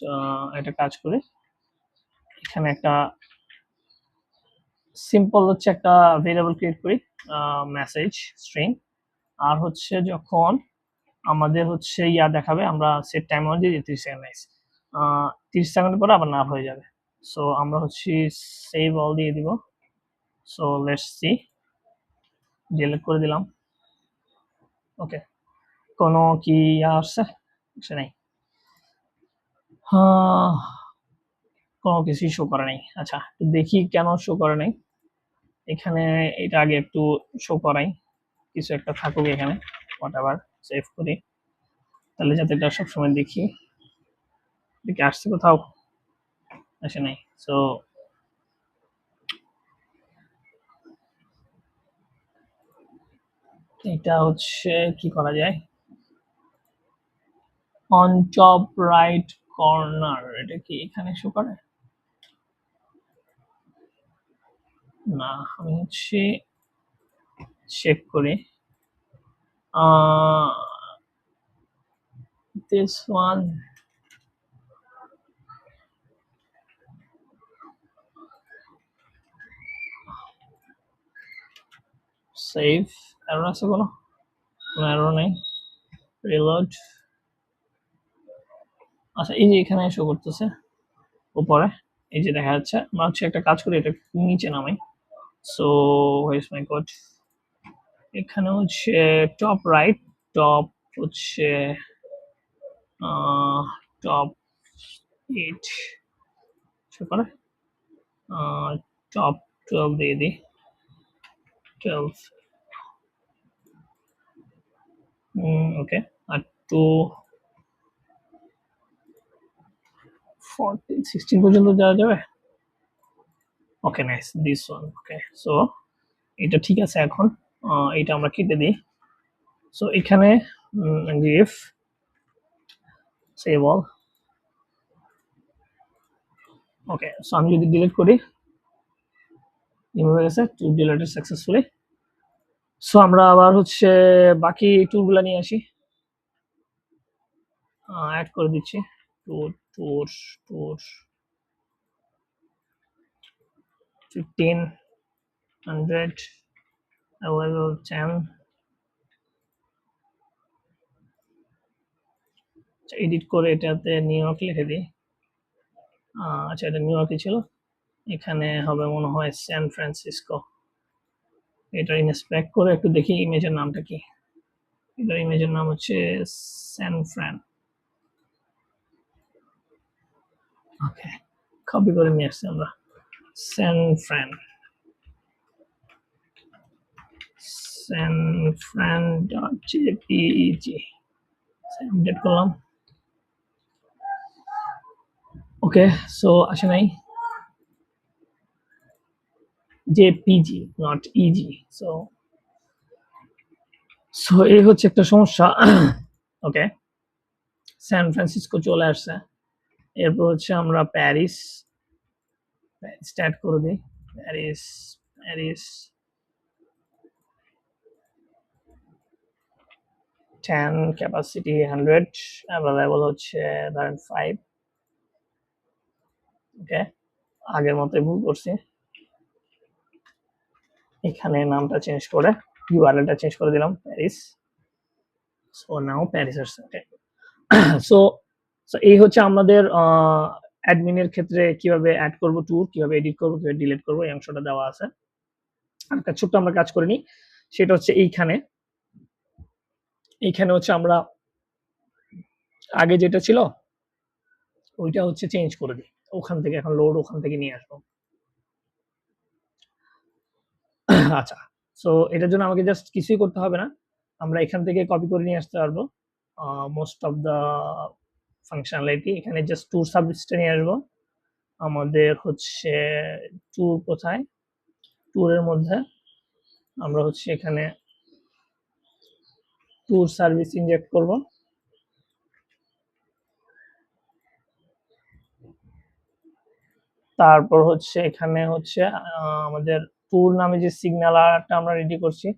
একটা কাজ করি, এখানে একটা সিম্পল হচ্ছে একটা ভেরিয়েবল ক্রিয়েট করি, মেসেজ স্ট্রিং। আর হচ্ছে যখন আমাদের হচ্ছে ইয়া দেখাবে, আমরা সেট টাইম অনুযায়ী 30 সেকেন্ড, 30 সেকেন্ড পরে আবার না হয়ে যাবে। সো আমরা হচ্ছে সেভ অল দিয়ে দিব। সো লেটস সি, ডিলিট করে দিলাম। ওকে, কোনো কি আসছে? আসে নাই, কোনো কিছুই শো করে নাই। আচ্ছা, দেখি কেন শো করে নাই। এখানে এটা আগে একটু শো করাই, কিছু একটা থাকুক এখানে, হোয়াটএভার, সেভ করি, তাহলে যাতে এটা সবসময় দেখি। দেখি আসছে কোথাও। আসে নাই। সো এটা হচ্ছে কি করা যায়, অন টপ রাইট কর্নার, এটা কি এখানে শো করে? না, আমি হচ্ছে চেক করি। দিস ওয়ান, সেভ, এরর আছে কোনো? কোনো এরর নেই। রিলোড, আচ্ছা এই যে এখানে শো করতেছে উপরে, এই যে দেখা যাচ্ছে। আমরা হচ্ছে একটা কাজ করি, এটা নিচে নামাই। So where is my code, এখানে হচ্ছে টপ রাইট, টপ হচ্ছে টপ 8 শো করে, টপ 12 দিয়ে দিই, 12, ওকে। আর টু 14 16 পর্যন্ত যাওয়া যাবে। ওকে nice, this one, okay. So এটা ঠিক আছে এখন। এটা আমরা কেটে দিই। সো এখানে gif save all, ওকে। সো আমি যদি ডিলিট করি, রিমুভ হয়ে গেছে, টু ডিলিটেড সাকসেসফুলি। সো আমরা আবার হচ্ছে বাকি টুলগুলো নিয়ে আসি, অ্যাড করে দিচ্ছি। টুর টুর টুর 15, 100, level 10, এডিট করে এটাতে নিউ ইয়র্ক লিখে দিই। আচ্ছা এটা নিউ ইয়র্কই ছিল, এখানে হবে মনে হয় স্যান ফ্রান্সিসকো। এটা ইন্সপেক্ট করে একটু দেখি ইমেজের নামটা কি। এটার ইমেজের নাম হচ্ছে স্যান ফ্রান, ওকে। কপি করে নিয়ে আসছি আমরা, স্যান ফ্রান, স্যান ফ্রান ডট জেপিইজি, আপডেট করলাম। ওকে, সো আসে নাই, JPG not easy. So so এই হচ্ছে একটা সমস্যা। ওকে, স্যান ফ্রান্সিসকো চলে আসছে। এরপর হচ্ছে আমরা প্যারিস, স্টার্ট করে দিই। প্যারিস, প্যারিস 10, ক্যাপাসিটি 100, অ্যাভেলেবল হচ্ছে ধরেন 5। ওকে, আগের মতোই ভুল করছি, এখানে নামটা চেঞ্জ করে ইউআরএলটা চেঞ্জ করে দিলাম প্যারিস। সো নাও প্যারিস আসছে। ওকে, সো সো এই হচ্ছে আমাদের অ্যাডমিনের ক্ষেত্রে কিভাবে অ্যাড করব ট্যুর, কিভাবে এডিট করব, কিভাবে ডিলিট করব, এই অংশটা দেওয়া আছে। একটা ছোট্ট আমরা কাজ করে নিই, সেটা হচ্ছে এইখানে। এইখানে হচ্ছে আমরা আগে যেটা ছিল ওইটা হচ্ছে চেঞ্জ করে দিই, ওখান থেকে এখন লোড ওখান থেকে নিয়ে আসবো। আচ্ছা, সো এটার জন্য আমাকে জাস্ট কিছুই করতে হবে না, আমরা এখান থেকে কপি করে নিয়ে আসতে পারবো মোস্ট অফ দ্য ফাংশনালিটি। এখানে জাস্ট ট্যুর সার্ভিসটা নিয়ে আসবো। আমাদের হচ্ছে ট্যুর কোথায়, ট্যুরের মধ্যে আমরা হচ্ছে এখানে ট্যুর সার্ভিস ইনজেক্ট করব। তারপর হচ্ছে এখানে হচ্ছে আমাদের ট্যুর নামে যে সিগনালারটা আমরা রেডি করছি,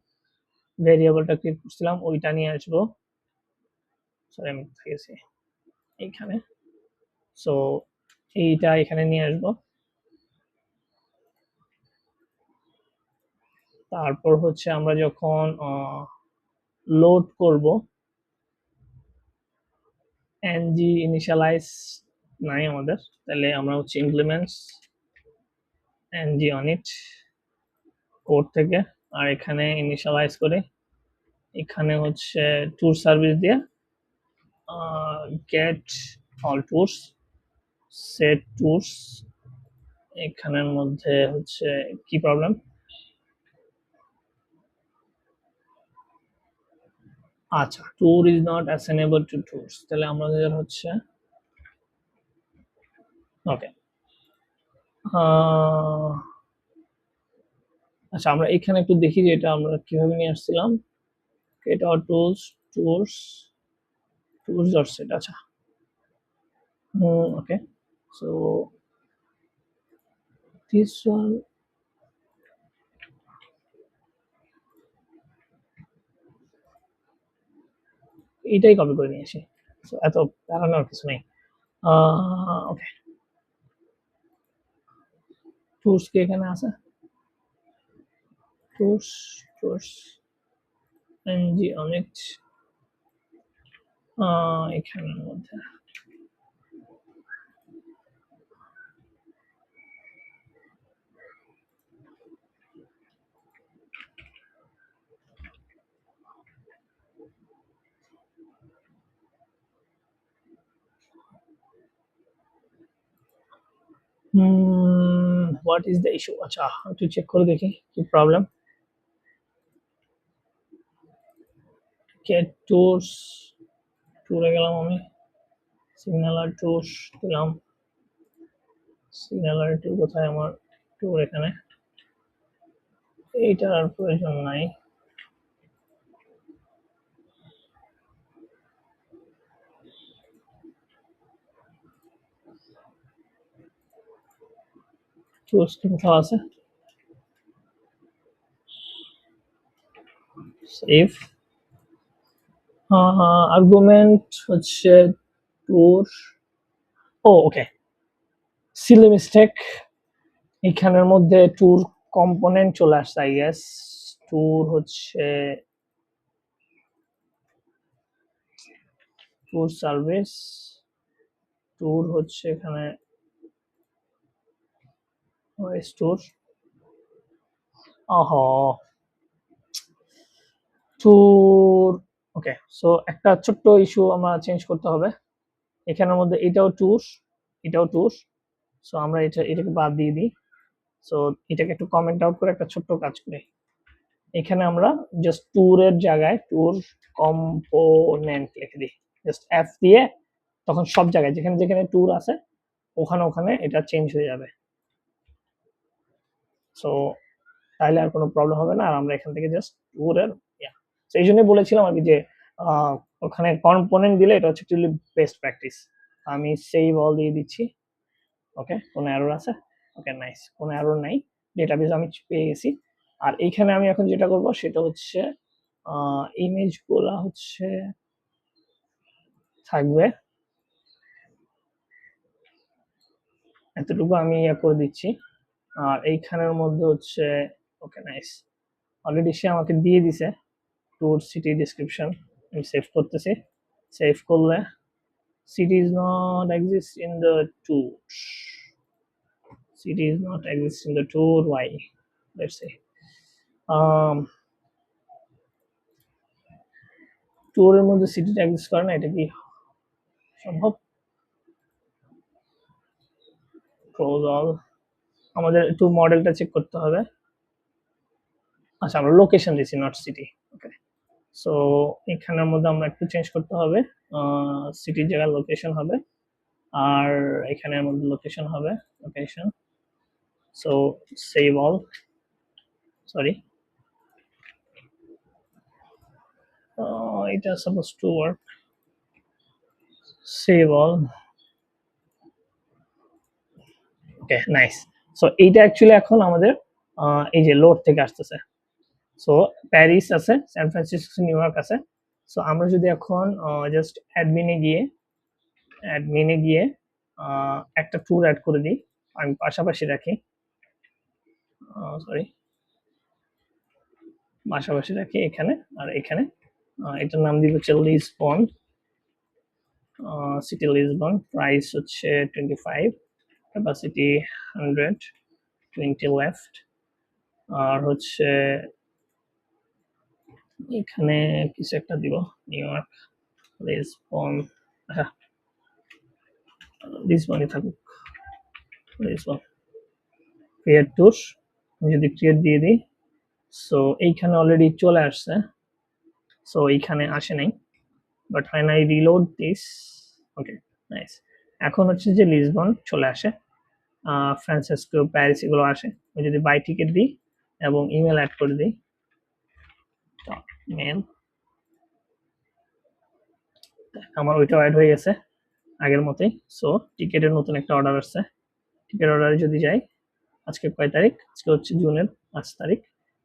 ভেরিয়েবলটা ক্রিয়েট করছিলাম, ওইটা নিয়ে আসবো। সরি আমি কোথায় গেছি, এইখানে। সো এইটা এখানে নিয়ে আসবো। তারপর হচ্ছে আমরা যখন লোড করব, ng ইনিশিয়ালাইজ নাই আমাদের, তাহলে আমরা হচ্ছে implements ng on it code থেকে, আর এখানে ইনিশিয়ালাইজ করে এখানে হচ্ছে ট্যুর সার্ভিস দিয়ে get all tours, set tours. এখানের মধ্যে হচ্ছে কি প্রবলেম, আচ্ছা tour is not assignable to tours, তাহলে আমাদের হচ্ছে ওকে। আচ্ছা, আমরা এখানে একটু দেখি যে এটা আমরা কিভাবে নিয়ে আসছিলাম। এটা tools, tools, tools dot set. আচ্ছা, ওকে। সো দিস ওয়ান, এটাই কপি করে নিয়ে আসি। সো এত প্যারানোর কিছু নেই। ওকে, টুলস কি এখানে আছে? টুলস, টুলস, এনজি অনেক এখানের মধ্যে। What is the issue? আচ্ছা, একটু চেক করে দেখি কি প্রবলেম। টুলস, টুরে গেলাম আমি, সিগন্যালার টুলস দিলাম। সিগন্যালার টুল কোথায় আমার? টুর এখানে, এইটার আর প্রয়োজন নাই। টুলস কি কোথাও আছে? সেভ, আর্গুমেন্ট হচ্ছে টুর। ও ওকে, সিলি মিস্টেক। এখানের মধ্যে ট্যুর কম্পোনেন্ট চলে আসছে আই গেস। ট্যুর হচ্ছে ট্যুর সার্ভিস, ট্যুর হচ্ছে এখানে ট্যুর। ওহ, ট্যুর। ওকে, সো একটা ছোট্ট ইস্যু আমরা চেঞ্জ করতে হবে। এখানের মধ্যে এটাও ট্যুর, এটাও ট্যুর। সো আমরা এটাকে বাদ দিয়ে দিই। সো এটাকে একটু কমেন্ট আউট করে একটা ছোট্ট কাজ করি। এখানে আমরা জাস্ট ট্যুরের জায়গায় ট্যুর কম্পোনেন্ট লিখে দিই, জাস্ট এফ দিয়ে। তখন সব জায়গায় যেখানে যেখানে ট্যুর আছে ওখানে ওখানে এটা চেঞ্জ হয়ে যাবে। সো তাহলে আর কোনো প্রবলেম হবে না। আর আমরা এখান থেকে জাস্ট ট্যুরের এই জন্যই বলেছিলাম আর কি যে ওখানে কম্পোনেন্ট দিলে এটা হচ্ছে অ্যাকচুয়ালি বেস্ট প্র্যাকটিস। আমি সেভ অল দিয়ে দিচ্ছি। ওকে, কোনো এরর আছে? ওকে, নাইস, কোনো এরর নাই, ডেটাবেস আমি পেয়ে গেছি। আর এইখানে আমি এখন যেটা করব সেটা হচ্ছে ইমেজগুলা হচ্ছে থাকবে এতটুকু, আমি করে দিচ্ছি। আর এইখানের মধ্যে হচ্ছে ওকে, নাইস, অলরেডি সে আমাকে দিয়ে দিছে ট্যুর সিটি ডেসক্রিপশন। আমি সেভ করতেছি। সেভ করলে city is not exist in the tour, city is not exist in the tour, why? Let's see. ট্যুরের মধ্যে সিটিটা এক্সিস্ট করে না, এটা কি সম্ভব? ক্লোজ অল, আমাদের একটু মডেলটা চেক করতে হবে। আচ্ছা, আমরা লোকেশন দিছি, নট সিটি। ওকে, সো এখানের মধ্যে আমরা একটু চেঞ্জ করতে হবে। সিটির জায়গায় লোকেশন হবে, আর এখানের মধ্যে লোকেশন হবে location. So save all, sorry, এটা suppose to work. Save all. Okay, nice. So এইটা অ্যাকচুয়ালি এখন আমাদের এই যে লোড থেকে আসতেছে। সো প্যারিস আছে, সান ফ্রান্সিসকো, নিউ ইয়র্ক আছে। সো আমরা যদি এখন জাস্ট অ্যাডমিনে গিয়ে একটা ট্যুর অ্যাড করে দিই, আমি পাশাপাশি রাখি, সরি, পাশাপাশি রাখি এখানে আর এখানে। এটার নাম দিব হচ্ছে লিসবন, সিটি লিসবন। প্রাইস হচ্ছে 25, ক্যাপাসিটি 100, 20 লেফট। আর হচ্ছে এখানে কিছু একটা দিব, নিউ ইয়র্ক, লিসবন। আচ্ছা, লিসবনই থাকুক, লিসবন। ক্রিয়েট ট্যুর, যদি ক্রিয়েট দিয়ে দিই, সো এইখানে অলরেডি চলে আসছে। সো এইখানে আসে নাই, but when I reload this, okay, nice, এখন হচ্ছে যে লিসবন চলে আসে। ফ্রান্সিসকো, প্যারিস এগুলো আসে। আমি যদি বাই টিকেট দিই এবং ইমেল অ্যাড করে দিই, মেল, আমার ওইটাও অ্যাড হয়ে গেছে আগের মতোই। সো টিকেটের নতুন একটা অর্ডার আসছে। টিকেট অর্ডারে যদি যাই, আজকে কয় তারিখ? আজকে হচ্ছে জুনের 5 তারিখ।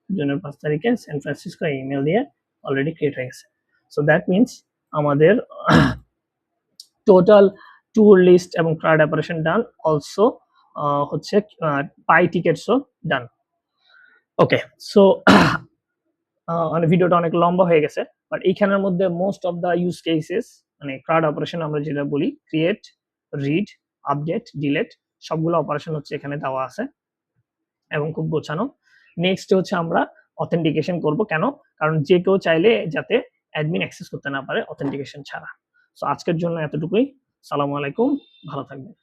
জুনের 5 তারিখে সান ফ্রান্সিসকো ইমেল দিয়ে অলরেডি ক্রিয়েট হয়ে গেছে। সো দ্যাট মিনস আমাদের টোটাল ট্যুর লিস্ট এবং ক্রাউড অপারেশন ডান। অলসো হচ্ছে বাই টিকেটসও ডান। ওকে, সো মানে ভিডিওটা অনেক লম্বা হয়ে গেছে, বাট এইখানের মধ্যে most of the use cases মানে ক্রাউড অপারেশন আমরা যেটা বলি, ক্রিয়েট, রিড, আপডেট, ডিলেট, সবগুলো অপারেশন হচ্ছে এখানে দেওয়া আছে এবং খুব গোছানো। নেক্সট হচ্ছে আমরা অথেন্টিকেশন করব। কেন? কারণ যে কেউ চাইলে যাতে অ্যাডমিন অ্যাক্সেস করতে না পারে অথেন্টিকেশন ছাড়া। সো আজকের জন্য এতটুকুই। সালামু আলাইকুম, ভালো থাকবেন।